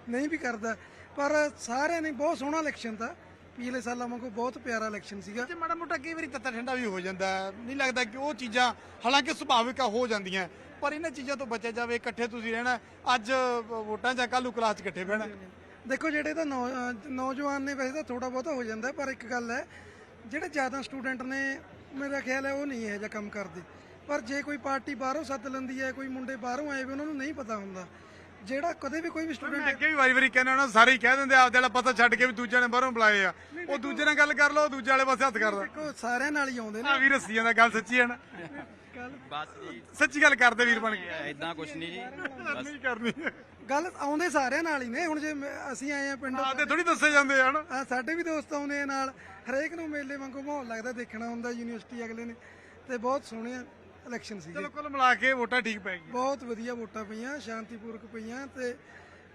ਨਹੀਂ ਵੀ ਕਰਦਾ। ਪਰ ਸਾਰਿਆਂ ਨੇ ਬਹੁਤ ਸੋਹਣਾ ਇਲੈਕਸ਼ਨ ਤਾਂ ਪਿਛਲੇ ਸਾਲਾਂ ਵਾਂਗੂ ਬਹੁਤ ਪਿਆਰਾ ਇਲੈਕਸ਼ਨ ਸੀਗਾ। ਜੇ ਮਾੜਾ ਮੋਟਾ ਕਈ ਵਾਰੀ ਤੱਤਾ ਠੰਡਾ ਵੀ ਹੋ ਜਾਂਦਾ ਹੈ, ਨਹੀਂ ਲੱਗਦਾ ਕਿ ਉਹ ਚੀਜ਼ਾਂ ਹਾਲਾਂਕਿ ਸੁਭਾਵਿਕ ਹੋ ਜਾਂਦੀਆਂ, ਪਰ ਇਹਨਾਂ ਚੀਜ਼ਾਂ ਤੋਂ ਬਚਿਆ ਜਾਵੇ। ਇਕੱਠੇ ਤੁਸੀਂ ਰਹਿਣਾ, ਅੱਜ ਵੋਟਾਂ ਜਾਂ ਕੱਲ੍ਹ ਨੂੰ ਕਲਾਸ 'ਚ ਇਕੱਠੇ ਬਹਿਣਾ। ਦੇਖੋ ਜਿਹੜੇ ਤਾਂ ਨੌਜਵਾਨ ਨੇ ਵੈਸੇ ਤਾਂ ਥੋੜਾ ਬਹੁਤਾ ਹੋ ਜਾਂਦਾ, ਪਰ ਇੱਕ ਗੱਲ ਹੈ ਜਿਹੜੇ ਜ਼ਿਆਦਾ ਸਟੂਡੈਂਟ ਨੇ ਮੇਰਾ ਖਿਆਲ ਹੈ ਉਹ ਨਹੀਂ ਇਹੋ ਜਿਹਾ ਕੰਮ ਕਰਦੇ। ਪਰ ਜੇ ਕੋਈ ਪਾਰਟੀ ਬਾਹਰੋਂ ਸੱਦ ਲੈਂਦੀ ਹੈ, ਕੋਈ ਮੁੰਡੇ ਬਾਹਰੋਂ ਆਏ ਵੀ, ਉਹਨਾਂ ਨੂੰ ਨਹੀਂ ਪਤਾ ਹੁੰਦਾ। ਜਿਹੜਾ ਕਦੇ ਵੀ ਕੋਈ ਵੀ ਮੈਂ ਸਟੂਡੈਂਟ ਅੱਗੇ ਵੀ ਵਾਰੀ ਕਹਿੰਦਾ ਉਹਨਾਂ ਸਾਰੇ ਹੀ ਕਹਿ ਦਿੰਦੇ ਆਪਦੇ ਵਾਲਾ ਪਤਾ ਛੱਡ ਕੇ ਵੀ ਦੂਜਿਆਂ ਨੇ ਬਾਹਰੋਂ ਬੁਲਾਏ ਆ, ਉਹ ਦੂਜੇ ਨਾਲ ਗੱਲ ਕਰ ਲਓ, ਦੂਜੇ ਵਾਲੇ ਪਾਸੇ ਹੱਥ ਕਰਦਾ। ਦੇਖੋ ਸਾਰਿਆਂ ਨਾਲ ਹੀ ਆਉਂਦੇ ਨੇ। ਆ ਵੀਰ ਹੱਸੀ ਜਾਂਦਾ, ਗੱਲ ਸੱਚੀ ਹੈ ਨਾ, ਬਸ ਜੀ ਸੱਚੀ ਗੱਲ ਕਰਦੇ ਵੀਰ ਬਣ ਕੇ। ਇਦਾਂ ਕੁਛ ਨਹੀਂ ਜੀ, ਨਹੀਂ ਕਰਨੀ ਗੱਲ ਆਉਂਦੇ ਸਾਰਿਆਂ ਨਾਲ ਹੀ ਨੇ। ਹੁਣ ਜੇ ਅਸੀਂ ਆਏ ਆ ਪਿੰਡੋਂ, ਆਦੇ ਥੋੜੀ ਦੱਸੇ ਜਾਂਦੇ ਆ ਹਨਾ। ਸਾਡੇ ਵੀ ਦੋਸਤ ਆਉਂਦੇ ਆ ਨਾਲ। ਹਰੇਕ ਨੂੰ ਮੇਲੇ ਵਾਂਗੂ ਮਾਹੌਲ ਲੱਗਦਾ, ਦੇਖਣਾ ਹੁੰਦਾ ਯੂਨੀਵਰਸਿਟੀ ਅਗਲੇ ਨੇ। ਤੇ ਬਹੁਤ ਸੋਹਣੇ ਇਲੈਕਸ਼ਨ ਸੀਗੇ, ਚਲੋ ਕੁੱਲ ਮਿਲਾ ਕੇ ਵੋਟਾਂ ਠੀਕ ਪੈ ਗਈਆਂ। ਬਹੁਤ ਵਧੀਆ ਵੋਟਾਂ ਪਈਆਂ, ਸ਼ਾਂਤੀਪੂਰਕ ਪਈਆਂ। ਤੇ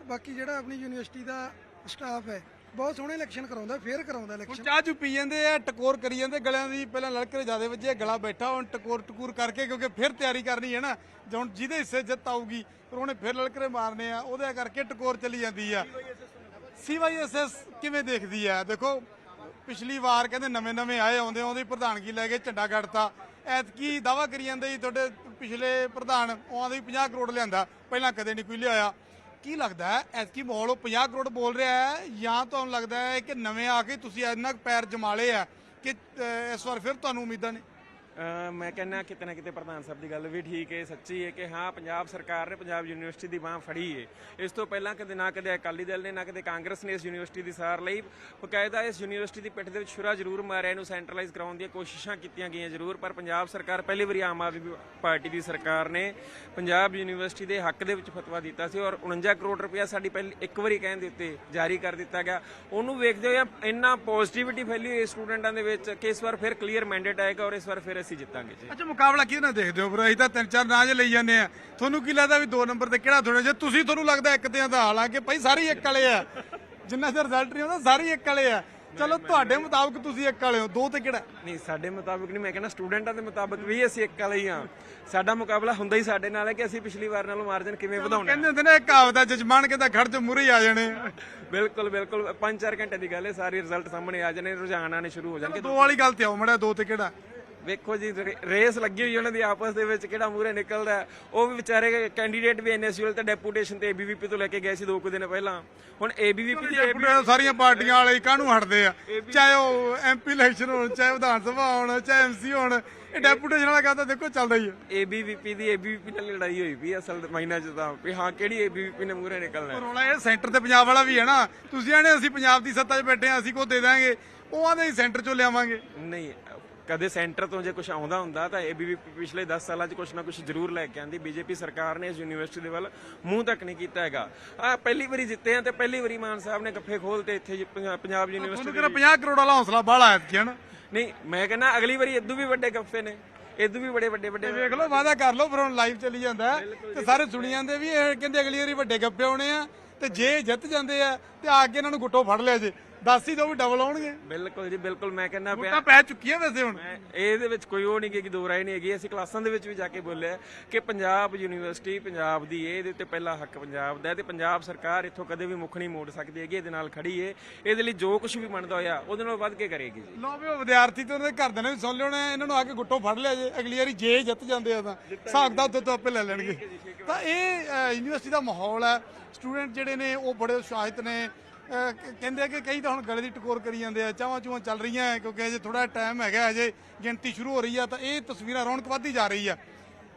ਬਾਕੀ ਜਿਹੜਾ ਆਪਣੀ ਯੂਨੀਵਰਸਿਟੀ ਦਾ ਸਟਾਫ ਹੈ ਬਹੁਤ ਸੋਹਣੇ ਇਲੈਕਸ਼ਨ ਕਰਾਉਂਦਾ, ਫੇਅਰ ਕਰਾਉਂਦਾ ਹੁਣ ਇਲੈਕਸ਼ਨ। ਚਾਹ ਚੂ ਪੀ ਜਾਂਦੇ ਆ, ਟਕੋਰ ਕਰੀ ਜਾਂਦੇ ਗਲਿਆਂ ਦੀ। ਪਹਿਲਾਂ ਲੜਕੇ ਜਿਆਦੇ ਵੱਜੇ, ਗਲਾ ਬੈਠਾ, ਹੁਣ ਟਕੋਰ ਕਰਕੇ, ਕਿਉਂਕਿ ਫਿਰ ਤਿਆਰੀ ਕਰਨੀ ਹੈ ਨਾ। ਹੁਣ ਜਿਹਦੇ ਹਿੱਸੇ ਜਿੱਤ ਆਊਗੀ ਫਿਰ ਉਹਨੇ ਫਿਰ ਲੜਕਰੇ ਮਾਰਨੇ ਆ, ਉਹਦੇ ਕਰਕੇ ਟਕੋਰ ਚੱਲੀ ਜਾਂਦੀ ਆ। CYSS ਕਿਵੇਂ ਦੇਖਦੀ ਆ? ਦੇਖੋ ਪਿਛਲੀ ਵਾਰ ਕਹਿੰਦੇ ਨਵੇਂ ਆਏ, ਆਉਂਦੇ ਪ੍ਰਧਾਨਗੀ ਲੈ ਕੇ ਝੰਡਾ ਗੱਡਤਾ। ਐਤਕੀ ਦਾਵਾ ਕਰੀ ਜਾਂਦੇ ਜੀ ਤੁਹਾਡੇ ਪਿਛਲੇ ਪ੍ਰਧਾਨ ਆਉਂਦੇ 50 ਕਰੋੜ ਲਿਆਂਦਾ, ਪਹਿਲਾਂ ਕਦੇ ਨਹੀਂ ਕੋਈ ਲਿਆਇਆ। ਕੀ ਲੱਗਦਾ ਹੈ ਐਤਕੀ ਮਾਹੌਲ 50 ਕਰੋੜ ਬੋਲ ਰਿਹਾ ਹੈ, ਜਾਂ ਤੁਹਾਨੂੰ ਲੱਗਦਾ ਹੈ ਕਿ ਨਵੇਂ ਆ ਕੇ ਤੁਸੀਂ ਇੰਨਾ ਪੈਰ ਜਮਾ ਲਏ ਆ ਕਿ ਇਸ ਵਾਰ ਫਿਰ ਤੁਹਾਨੂੰ ਉਮੀਦਾਂ ਨੇ? ਮੈਂ ਕਹਿੰਦਾ ਕਿਤੇ ਨਾ ਕਿਤੇ ਪ੍ਰਧਾਨ ਸਾਹਿਬ ਦੀ ਗੱਲ ਵੀ ਠੀਕ ਹੈ, ਸੱਚੀ ਹੈ ਕਿ ਹਾਂ ਪੰਜਾਬ ਸਰਕਾਰ ਨੇ ਪੰਜਾਬ ਯੂਨੀਵਰਸਿਟੀ ਦੀ ਬਾਂਹ ਫੜੀ ਹੈ। ਇਸ ਤੋਂ ਪਹਿਲਾਂ ਕਦੇ ਨਾ ਕਦੇ ਅਕਾਲੀ ਦਲ ਨੇ, ਨਾ ਕਦੇ ਕਾਂਗਰਸ ਨੇ ਇਸ ਯੂਨੀਵਰਸਿਟੀ ਦੀ ਸਾਰ ਲਈ। ਬਕਾਇਦਾ ਇਸ ਯੂਨੀਵਰਸਿਟੀ ਦੀ ਪਿੱਠ ਦੇ ਵਿੱਚ ਛੁਰਾ ਜ਼ਰੂਰ ਮਾਰਿਆ, ਇਹਨੂੰ ਸੈਂਟਰਲਾਈਜ਼ ਕਰਾਉਣ ਦੀਆਂ ਕੋਸ਼ਿਸ਼ਾਂ ਕੀਤੀਆਂ ਗਈਆਂ ਜ਼ਰੂਰ। ਪਰ ਪੰਜਾਬ ਸਰਕਾਰ, ਪਹਿਲੀ ਵਾਰੀ ਆਮ ਆਦਮੀ ਪਾਰਟੀ ਦੀ ਸਰਕਾਰ ਨੇ ਪੰਜਾਬ ਯੂਨੀਵਰਸਿਟੀ ਦੇ ਹੱਕ ਦੇ ਵਿੱਚ ਫਤਵਾ ਦਿੱਤਾ ਸੀ, ਔਰ 49 ਕਰੋੜ ਰੁਪਇਆ ਸਾਡੀ ਪਹਿਲੀ ਇੱਕ ਵਾਰੀ ਕਹਿਣ ਦੇ ਉੱਤੇ ਜਾਰੀ ਕਰ ਦਿੱਤਾ ਗਿਆ। ਉਹਨੂੰ ਵੇਖਦੇ ਹੋਏ ਇੰਨਾ ਪੋਜ਼ਿਟਿਵਿਟੀ ਫੈਲੀ ਹੋਈ ਸਟੂਡੈਂਟਾਂ ਦੇ ਵਿੱਚ ਕਿ ਇਸ ਵਾਰ ਫਿਰ ਕਲੀਅਰ ਮੈਂਡੇਟ ਆਏਗਾ, ਔਰ ਇਸ ਵਾਰ ਫਿਰ ਅਸੀਂ ਜਿੱਤਾਂਗੇ ਜੀ। ਅੱਛਾ, ਮੁਕਾਬਲਾ ਕਿਹਦੇ ਨਾਲ ਦੇਖਦੇ ਹੋ? ਅਸੀਂ ਤਾਂ 3-4 ਨਾਂ ਜੇ ਲਈ ਜਾਂਦੇ ਆ, ਤੁਹਾਨੂੰ ਕੀ ਲੱਗਦਾ ਵੀ 2 ਨੰਬਰ ਤੇ ਕਿਹੜਾ ਥੋੜਾ? ਜੇ ਤੁਹਾਨੂੰ ਲੱਗਦਾ ਇੱਕ ਤੇ ਦਾ, ਹਾਲਾਂਕਿ ਭਾਈ ਸਾਰੇ ਹੀ ਇੱਕ ਵਾਲੇ ਆ, ਜਿੰਨਾ ਚਿਰ ਰਿਜ਼ਲਟ ਨਹੀਂ ਆਉਂਦਾ ਸਾਰੇ ਹੀ ਇੱਕ ਵਾਲੇ ਆ। ਚਲੋ ਤੁਹਾਡੇ ਮੁਤਾਬਕ ਤੁਸੀਂ ਇੱਕ ਵਾਲੇ ਹੋ, 2 ਤੇ ਕਿਹੜਾ? ਨਹੀਂ, ਸਾਡੇ ਮੁਤਾਬਕ ਨਹੀਂ, ਮੈਂ ਕਹਿੰਦਾ ਸਟੂਡੈਂਟਾਂ ਦੇ ਮੁਤਾਬਕ ਵੀ ਅਸੀਂ ਇੱਕ ਵਾਲੇ ਹੀ ਹਾਂ। ਸਾਡਾ ਮੁਕਾਬਲਾ ਹੁੰਦਾ ਹੀ ਸਾਡੇ ਨਾਲ ਹੈ ਕਿ ਅਸੀਂ ਪਿਛਲੀ ਵਾਰ ਨਾਲੋਂ ਮਾਰਜਨ ਕਿਵੇਂ ਵਧਾਉਣਾ। ਕਹਿੰਦੇ ਹੁੰਦੇ ਨੇ ਇੱਕ ਕਹਾਵਤ ਹੈ, ਜਜਮਾਨ ਕਹਿੰਦਾ ਖੜ ਚ ਮੂਹਰੇ ਆ ਜਾਣੇ। ਬਿਲਕੁਲ 5-4 ਘੰਟੇ ਦੀ ਗੱਲ ਹੈ, ਸਾਰੀ ਰਿਜ਼ਲਟ ਸਾਹਮਣੇ ਆ ਜਾਣੇ, ਰੁਝਾਨ ਆਣੇ ਸ਼ੁਰੂ ਹੋ ਜਾਣਗੇ। 2 ਵਾਲੀ ਗੱਲ ਤੇ ਆਓ ਮੜਾ, 2 ਤੇ ਕਿਹੜਾ? ਵੇਖੋ ਜੀ ਰੇਸ ਲੱਗੀ ਹੋਈ ਉਹਨਾਂ ਦੀ ਆਪਸ ਦੇ ਵਿੱਚ, ਕਿਹੜਾ ਮੂਹਰੇ ਨਿਕਲਦਾ ਹੈ। ਉਹ ਵੀ ਵਿਚਾਰੇ ਕੈਂਡੀਡੇਟ ਵੀ ਐਨਐਸਯੂਐਲ ਤੇ ਡੈਪੂਟੇਸ਼ਨ ਤੇ ਏਬੀਵੀਪੀ ਤੋਂ ਲੈ ਕੇ ਗਏ ਸੀ 2 ਕੁ ਦਿਨ ਪਹਿਲਾਂ। ਹੁਣ ਏਬੀਵੀਪੀ ਦੀ ਸਾਰੀਆਂ ਪਾਰਟੀਆਂ ਵਾਲੇ ਕਾਹਨੂੰ ਹਟਦੇ ਆ, ਚਾਹੇ ਉਹ ਐਮਪੀ ਇਲੈਕਸ਼ਨ ਹੋਣ, ਚਾਹੇ ਵਿਧਾਨ ਸਭਾ ਹੋਣ, ਚਾਹੇ ਐਮਸੀ ਹੋਣ, ਇਹ ਡੈਪੂਟੇਸ਼ਨ ਵਾਲਾ ਕਹਿੰਦਾ ਦੇਖੋ ਚੱਲਦਾ ਹੀ ਹੈ। ਏਬੀਵੀਪੀ ਨਾਲ ਲੜਾਈ ਹੋਈ ਵੀ ਅਸਲ ਮਾਇਨਾ ਚ ਤਾਂ ਵੀ ਹਾਂ ਕਿਹੜੀ ਏਬੀਵੀਪੀ ਨੇ ਮੂਹਰੇ ਨਿਕਲਣਾ। ਰੌਲਾ ਇਹ ਸੈਂਟਰ ਤੇ ਪੰਜਾਬ ਵਾਲਾ ਵੀ ਹੈ ਨਾ, ਤੁਸੀਂ ਆਣੇ ਅਸੀਂ ਪੰਜਾਬ ਦੀ ਸੱਤਾ 'ਚ ਬੈਠੇ ਆ, ਅਸੀਂ ਕੋ ਦੇ ਦਾਂਗੇ, ਉਹ ਆਂਦੇ ਸੈਂਟਰ 'ਚੋਂ ਲਿਆਵਾਂਗੇ। ਨਹੀਂ, ਕਦੇ ਸੈਂਟਰ ਤੋਂ ਜੇ ਕੁਝ ਆਉਂਦਾ ਹੁੰਦਾ ਤਾਂ ਏਬੀਵੀਪੀ ਪਿਛਲੇ 10 ਸਾਲਾਂ 'ਚ ਕੁਝ ਨਾ ਕੁਝ ਜ਼ਰੂਰ ਲੈ ਕੇ ਆਂਦੀ। ਬੀਜੇਪੀ ਸਰਕਾਰ ਨੇ ਇਸ ਯੂਨੀਵਰਸਿਟੀ ਦੇ ਵੱਲ ਮੂੰਹ ਤੱਕ ਨਹੀਂ ਕੀਤਾ ਹੈਗਾ। ਪਹਿਲੀ ਵਾਰੀ ਜਿੱਤੇ ਆ ਤੇ ਪਹਿਲੀ ਵਾਰੀ ਮਾਨ ਸਾਹਿਬ ਨੇ ਗੱਫੇ ਖੋਲਤੇ ਇੱਥੇ ਪੰਜਾਬ ਯੂਨੀਵਰਸਿਟੀ ਦੇ। 50 ਕਰੋੜ ਵਾਲਾ ਹੌਸਲਾ ਬਾਹਲਾ ਹੈ ਕਿ ਨਾ? ਨਹੀਂ, ਮੈਂ ਕਹਿੰਦਾ ਅਗਲੀ ਵਾਰੀ ਇਦੋਂ ਵੀ ਵੱਡੇ ਗੱਫੇ ਨੇ, ਇਦੋਂ ਵੀ ਬੜੇ ਵੱਡੇ ਵੇਖ ਲਓ, ਵਾਅਦਾ ਕਰ ਲਓ, ਫਿਰ ਹੁਣ ਲਾਈਵ ਚੱਲੀ ਜਾਂਦਾ ਤੇ ਸਾਰੇ ਸੁਣੀ ਜਾਂਦੇ ਵੀ ਇਹ ਕਹਿੰਦੇ ਅਗਲੀ ਵਾਰੀ ਵੱਡੇ ਗੱਫੇ ਆਉਣੇ ਆ, ਤੇ ਜੇ ਜਿੱਤ ਜਾਂਦੇ ਆ ਤੇ ਆ ਕੇ ਇਹਨਾਂ ਨੂੰ ਗੁੱਟੋ ਫੜ ਲਿਆ ਜੇ, ਦੱਸ ਹੀ ਦੋ ਵੀ ਡਬਲ ਆਉਣਗੇ। ਬਿਲਕੁਲ ਜੀ ਬਿਲਕੁਲ, ਮੈਂ ਕਹਿੰਦਾ ਵੋਟਾਂ ਪੈ ਚੁੱਕੀਆਂ ਵੈਸੇ ਹੁਣ। ਇਹਦੇ ਵਿੱਚ ਕੋਈ ਉਹ ਨਹੀਂ ਕਿ ਦੋ ਰਾਏ ਨਹੀਂ ਹੈਗੀ। ਅਸੀਂ ਕਲਾਸਾਂ ਦੇ ਵਿੱਚ ਵੀ ਜਾ ਕੇ ਬੋਲਿਆ ਕਿ ਪੰਜਾਬ ਯੂਨੀਵਰਸਿਟੀ ਪੰਜਾਬ ਦੀ, ਇਹਦੇ ਉੱਤੇ ਪਹਿਲਾ ਹੱਕ ਪੰਜਾਬ ਦਾ ਹੈ ਤੇ ਪੰਜਾਬ ਸਰਕਾਰ ਇੱਥੋਂ ਕਦੇ ਵੀ ਮੁੱਖ ਨਹੀਂ ਮੋੜ ਸਕਦੀ ਹੈਗੀ। ਇਹਦੇ ਨਾਲ ਖੜੀ ਏ, ਇਹਦੇ ਲਈ ਜੋ ਕੁਝ ਵੀ ਬਣਦਾ ਹੋਇਆ ਉਹਦੇ ਨਾਲ ਵੱਧ ਕੇ ਕਰੇਗੀ ਜੀ। ਲੋ ਵੀ ਉਹ ਵਿਦਿਆਰਥੀ ਤੇ ਉਹਨਾਂ ਦੇ ਘਰਦਿਆਂ ਨੇ ਵੀ ਸੁਣ ਲਿਓਣਾ, ਇਹਨਾਂ ਨੂੰ ਆ ਕੇ ਗੁੱਟੋ ਫੜ ਲਿਆ ਜੇ, ਅਗਲੀ ਵਾਰੀ ਜੇ ਜਿੱਤ ਜਾਂਦੇ ਆ ਤਾਂ ਹਿਸਾਬ ਦਾ ਉੱਤੇ ਤੋਂ ਆਪੇ ਲੈ ਲੈਣਗੇ। ਤਾਂ ਇਹ ਯੂਨੀਵਰਸਿਟੀ ਦਾ ਮਾਹੌਲ ਹੈ। ਸਟੂਡੈਂਟ ਜਿਹੜੇ ਨੇ ਉਹ ਬੜੇ ਉਤਸ਼ਾਹਿਤ ਨੇ, ਕਹਿੰਦੇ ਆ ਕਿ ਕਈ ਤਾਂ ਹੁਣ ਗਲੇ ਦੀ ਟਕੋਰ ਕਰੀ ਜਾਂਦੇ ਆ, ਚਾਵਾਂ ਚੂਵਾਂ ਚੱਲ ਰਹੀਆਂ ਕਿਉਂਕਿ ਅਜੇ ਥੋੜਾ ਟਾਈਮ ਹੈਗਾ, ਅਜੇ ਗਿਣਤੀ ਸ਼ੁਰੂ ਹੋ ਰਹੀ ਆ, ਤਾਂ ਇਹ ਤਸਵੀਰਾਂ ਰੌਣਕ ਵੱਧਦੀ ਜਾ ਰਹੀ ਆ।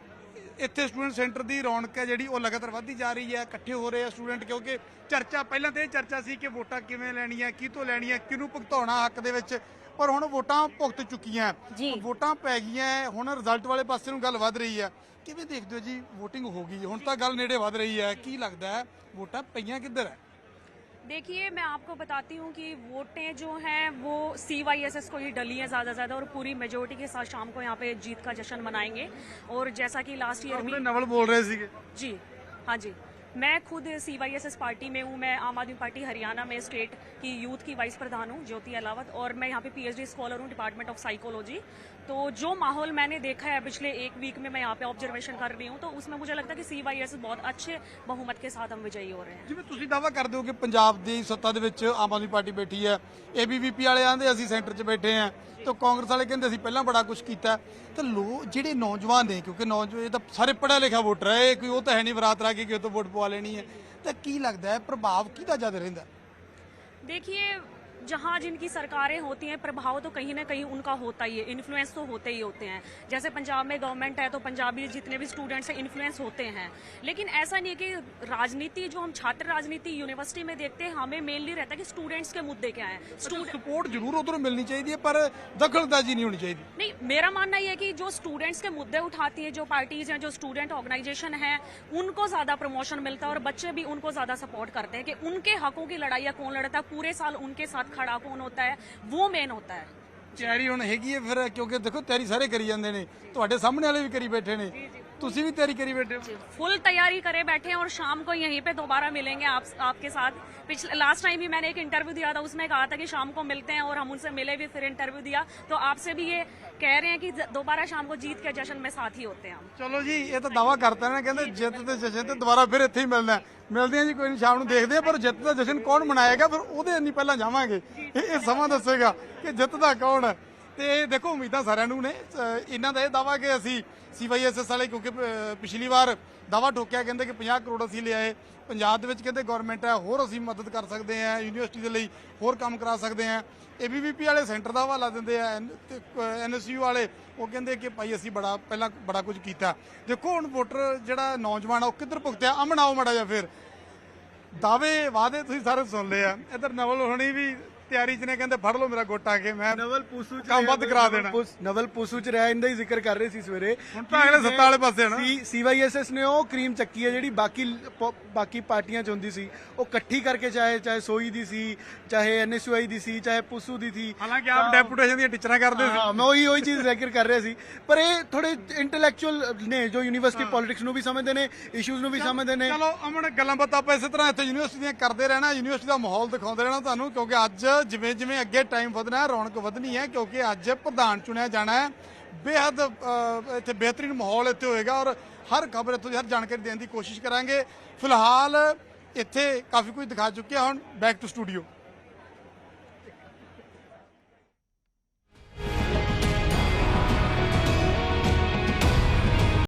ਇੱਥੇ ਸਟੂਡੈਂਟ ਸੈਂਟਰ ਦੀ ਰੌਣਕ ਹੈ ਜਿਹੜੀ ਉਹ ਲਗਾਤਾਰ ਵੱਧਦੀ ਜਾ ਰਹੀ ਹੈ। ਇਕੱਠੇ ਹੋ ਰਹੇ ਆ ਸਟੂਡੈਂਟ, ਕਿਉਂਕਿ ਚਰਚਾ ਪਹਿਲਾਂ ਤਾਂ ਇਹ ਚਰਚਾ ਸੀ ਕਿ ਵੋਟਾਂ ਕਿਵੇਂ ਲੈਣੀਆਂ, ਕਿਹਤੋਂ ਲੈਣੀਆਂ, ਕਿਹਨੂੰ ਭੁਗਤਾਉਣਾ ਹੱਕ ਦੇ ਵਿੱਚ, ਪਰ ਹੁਣ ਵੋਟਾਂ ਭੁਗਤ ਚੁੱਕੀਆਂ, ਵੋਟਾਂ ਪੈ ਗਈਆਂ, ਹੁਣ ਰਿਜ਼ਲਟ ਵਾਲੇ ਪਾਸੇ ਨੂੰ ਗੱਲ ਵੱਧ ਰਹੀ ਹੈ। ਕਿਵੇਂ ਦੇਖਦੇ ਹੋ ਜੀ, ਵੋਟਿੰਗ ਹੋ ਗਈ, ਹੁਣ ਤਾਂ ਗੱਲ ਨੇੜੇ ਵੱਧ ਰਹੀ ਹੈ, ਕੀ ਲੱਗਦਾ ਹੈ ਵੋਟਾਂ ਪਈਆਂ ਕਿੱਧਰ ਹੈ? देखिए, मैं आपको बताती हूँ कि वोटें जो हैं वो CYSS को ही डली हैं ज़्यादा से ज़्यादा, और पूरी मेजोरिटी के साथ शाम को यहाँ पे जीत का जश्न मनाएंगे। और जैसा कि लास्ट ईयर भी नवल बोल रहे थे जी, हाँ जी, मैं खुद CYSS पार्टी में हूँ। मैं आम आदमी पार्टी हरियाणा में स्टेट की यूथ की वाइस प्रधान हूँ, ज्योति अलावत, और मैं यहाँ पे PhD स्कॉलर हूँ डिपार्टमेंट ऑफ साइकोलॉजी। तो जो माहौल मैंने देखा है पिछले एक वीक में, मैं यहाँ पे ऑब्जर्वेशन कर रही हूँ, तो उसमें मुझे लगता है कि CYSS बहुत अच्छे बहुमत के साथ हम विजयी हो रहे हैं। ਜਿਵੇਂ ਤੁਸੀਂ ਦਾਅਵਾ ਕਰਦੇ ਹੋ ਕਿ ਪੰਜਾਬ ਦੀ ਸੱਤਾ ਦੇ ਵਿੱਚ ਆਮ ਆਦਮੀ ਪਾਰਟੀ ਬੈਠੀ ਹੈ, ABVP ਵਾਲੇ ਆਂਦੇ ਅਸੀਂ ਸੈਂਟਰ 'ਚ ਬੈਠੇ ਆ, ਤੇ ਕਾਂਗਰਸ ਵਾਲੇ ਕਹਿੰਦੇ ਅਸੀਂ ਪਹਿਲਾਂ ਬੜਾ ਕੁਝ ਕੀਤਾ, ਤੇ ਲੋ ਜਿਹੜੇ ਨੌਜਵਾਨ ਨੇ, ਕਿਉਂਕਿ ਨੌਜਵਾਨ ਇਹ ਤਾਂ ਸਾਰੇ ਪੜ੍ਹਿਆ ਲਿਖਿਆ ਵੋਟਰ ਹੈ, ਇਹ ਕੋਈ ਉਹ ਤਾਂ ਹੈ ਨਹੀਂ ਬਰਾਤ ਰਾ ਕੇ ਕਿ ਉਹ ਤੋਂ ਵੋਟ ਪਵਾ ਲੈਣੀ ਹੈ, ਤਾਂ ਕੀ ਲੱਗਦਾ ਹੈ ਪ੍ਰਭਾਵ ਕਿਹਦਾ ਜ਼ਿਆਦਾ ਰਹਿੰਦਾ? देखिए, जहाँ जिनकी सरकारें होती हैं प्रभाव तो कहीं ना कहीं उनका होता ही है, इन्फ्लुएंस तो होते ही होते हैं। जैसे पंजाब में गवर्नमेंट है तो पंजाबी जितने भी स्टूडेंट्स हैं इन्फ्लुएंस होते हैं, लेकिन ऐसा नहीं है कि राजनीति जो हम छात्र राजनीति यूनिवर्सिटी में देखते हैं, हमें मेनली रहता है कि स्टूडेंट्स के मुद्दे क्या हैं। सपोर्ट जरूर उधर मिलनी चाहिए पर दखलंदाजी नहीं होनी चाहिए। नहीं, मेरा मानना यह है कि जो स्टूडेंट्स के मुद्दे उठाती है जो पार्टीज हैं, जो स्टूडेंट ऑर्गेनाइजेशन है, उनको ज्यादा प्रमोशन मिलता है और बच्चे भी उनको ज्यादा सपोर्ट करते हैं कि उनके हकों की लड़ाई कौन लड़ता है, पूरे साल उनके साथ खड़ा कौन होता है, वो मेन होता है। ਤਿਆਰੀ ਹੁਣ ਹੈਗੀ ਹੈ ਫਿਰ, ਕਿਉਂਕਿ ਦੇਖੋ ਤਿਆਰੀ ਸਾਰੇ ਕਰੀ ਜਾਂਦੇ ਨੇ, ਤੁਹਾਡੇ ਸਾਹਮਣੇ ਵਾਲੇ ਵੀ ਕਰੀ ਬੈਠੇ ਨੇ, ਤੁਸੀਂ ਵੀ ਤਿਆਰੀ करी बैठे हो? फुल तैयारी करे बैठे हैं और शाम को यहीं पे दोबारा मिलेंगे आपके साथ। पिछले लास्ट टाइम भी मैंने एक इंटरव्यू दिया था, उसमें कहा था कि शाम को मिलते हैं, और हम उनसे मिले भी, फिर इंटरव्यू दिया, तो आपसे भी ये कह रहे हैं कि दोबारा शाम को जीत के जश्न में साथ ही होते हैं हम। ਚਲੋ ਜੀ, ਇਹ ਤਾਂ ਦਾਵਾ ਕਰਤਾ ਨਾ, ਕਹਿੰਦੇ ਜਿੱਤ ਦੇ ਜਸ਼ਨ ਤੇ ਦੁਬਾਰਾ ਫਿਰ ਇੱਥੇ ਹੀ ਮਿਲਣਾ। ਮਿਲਦੇ ਆ ਜੀ, ਕੋਈ ਨਹੀਂ, ਸ਼ਾਮ ਨੂੰ ਦੇਖਦੇ ਆ, ਪਰ ਜਿੱਤ ਦਾ ਜਸ਼ਨ ਕੌਣ ਮਨਾਏਗਾ ਫਿਰ ਉਹਦੇ ਨਹੀਂ ਪਹਿਲਾਂ ਜਾਵਾਂਗੇ, ਇਹ ਸਮਾਂ ਦੱਸੇਗਾ ਕਿ ਜਿੱਤਦਾ ਕੌਣ ਹੈ। ਤੇ ਦੇਖੋ ਉਮੀਦਾਂ ਸਾਰਿਆਂ ਨੂੰ ਨੇ, ਇਹਨਾਂ ਦਾ ਇਹ ਦਾਵਾ ਕਿ ਅਸੀਂ CYSS ਵਾਲੇ, ਕਿਉਂਕਿ ਪਿਛਲੀ ਵਾਰ ਦਾਵਾ ਠੋਕਿਆ, ਕਹਿੰਦੇ ਕਿ 50 ਕਰੋੜ ਅਸੀਂ ਲਿਆਏ, ਪੰਜਾਬ ਦੇ ਵਿੱਚ ਕਹਿੰਦੇ ਗਵਰਨਮੈਂਟ ਹੈ, ਹੋਰ ਅਸੀਂ ਮਦਦ ਕਰ ਸਕਦੇ ਹਾਂ, ਯੂਨੀਵਰਸਿਟੀ ਦੇ ਲਈ ਹੋਰ ਕੰਮ ਕਰਾ ਸਕਦੇ ਹਾਂ। ABVP ਵਾਲੇ ਸੈਂਟਰ ਦਾ ਹਵਾਲਾ ਦਿੰਦੇ ਆ, ਤੇ NSU ਵਾਲੇ ਉਹ ਕਹਿੰਦੇ ਕਿ ਭਾਈ ਅਸੀਂ ਪਹਿਲਾਂ ਬੜਾ ਕੁਝ ਕੀਤਾ। ਦੇਖੋ ਹੁਣ ਵੋਟਰ ਜਿਹੜਾ ਨੌਜਵਾਨ ਆ ਉਹ ਕਿੱਧਰ ਭੁਗਤਿਆ। ਅਮਨ ਆਓ ਮਾੜਾ ਜਿਹਾ, ਫਿਰ ਦਾਅਵੇ ਵਾਅਦੇ ਤੁਸੀਂ ਸਾਰੇ ਸੁਣ ਲਏ ਆ। ਇੱਧਰ ਨਵਲ ਹੋਣੀ ਵੀ ਤਿਆਰੀ 'ਚ ਨੇ, ਕਹਿੰਦੇ ਫੜ ਲਓ ਮੇਰਾ ਗੋਟਾ ਕੇ ਮੈਂ ਨਵਲ ਪੂਸੂ ਚ ਕੰਮ ਵੱਧ ਕਰਾ ਦੇਣਾ। ਨਵਲ ਪੂਸੂ ਚ ਰਿਹਾ, ਇਹਦਾ ਹੀ ਜ਼ਿਕਰ ਕਰ ਰਹੇ ਸੀ ਸਵੇਰੇ। ਹੁਣ ਤਾਂ ਅਗਲੇ ਸੱਤਾ ਵਾਲੇ ਪਾਸੇ ਨਾ CYSS ਨੇ ਉਹ ਕਰੀਮ ਚੱਕੀ ਹੈ ਜਿਹੜੀ ਬਾਕੀ ਪਾਰਟੀਆਂ ਚ ਹੁੰਦੀ ਸੀ, ਉਹ ਇਕੱਠੀ ਕਰਕੇ, ਚਾਹੇ ਸੋਈ ਦੀ ਸੀ, ਚਾਹੇ NSUI ਦੀ ਸੀ, ਚਾਹੇ ਪੂਸੂ ਦੀ ਸੀ। ਹਾਲਾਂਕਿ ਆਪ ਡੈਪੂਟੇਸ਼ਨ ਦੀਆਂ ਟੀਚਰਾਂ ਕਰਦੇ ਸੀ। ਹਾਂ, ਮੈਂ ਉਹੀ ਚੀਜ਼ ਜ਼ਿਕਰ ਕਰ ਰਿਹਾ ਸੀ। ਪਰ ਇਹ ਥੋੜੇ ਇੰਟੈਲੈਕਚੁਅਲ ਨੇ ਜੋ ਯੂਨੀਵਰਸਿਟੀ ਪੋਲਿਟਿਕਸ ਨੂੰ ਵੀ ਸਮਝਦੇ ਨੇ, ਇਸ਼ੂਜ਼ ਨੂੰ ਵੀ ਸਮਝਦੇ ਨੇ। ਚਲੋ ਅਮਨ, ਗੱਲਾਂ ਬਾਤਾਂ ਆਪਾਂ ਇਸੇ ਤਰ੍ਹਾਂ ਇੱਥੇ ਯੂਨੀਵਰਸਿਟੀ ਦੀਆਂ ਕਰਦੇ ਰਹਿਣਾ, ਯੂਨੀਵਰਸਿਟੀ ਦਾ ਮਾਹੌਲ ਦਿਖਾਉਂਦੇ ਰਹਿਣਾ ਤੁਹਾਨੂੰ, ਕਿਉਂਕਿ ਅੱਜ ਜਿਵੇਂ ਅੱਗੇ ਟਾਈਮ ਵਧਣਾ, ਰੌਣਕ ਵਧਣੀ ਹੈ, ਕਿਉਂਕਿ ਅੱਜ ਪ੍ਰਧਾਨ ਚੁਣਿਆ ਜਾਣਾ ਹੈ। ਬੇਹੱਦ ਇੱਥੇ ਬਿਹਤਰੀਨ ਮਾਹੌਲ ਇੱਥੇ ਹੋਏਗਾ, ਔਰ ਹਰ ਖਬਰ ਇੱਥੋਂ ਦੀ ਹਰ ਜਾਣਕਾਰੀ ਦੇਣ ਦੀ ਕੋਸ਼ਿਸ਼ ਕਰਾਂਗੇ। ਫਿਲਹਾਲ ਇੱਥੇ ਕਾਫੀ ਕੁਝ ਦਿਖਾ ਚੁੱਕੇ ਹਾਂ, ਹੁਣ ਬੈਕ ਟੂ ਸਟੂਡੀਓ।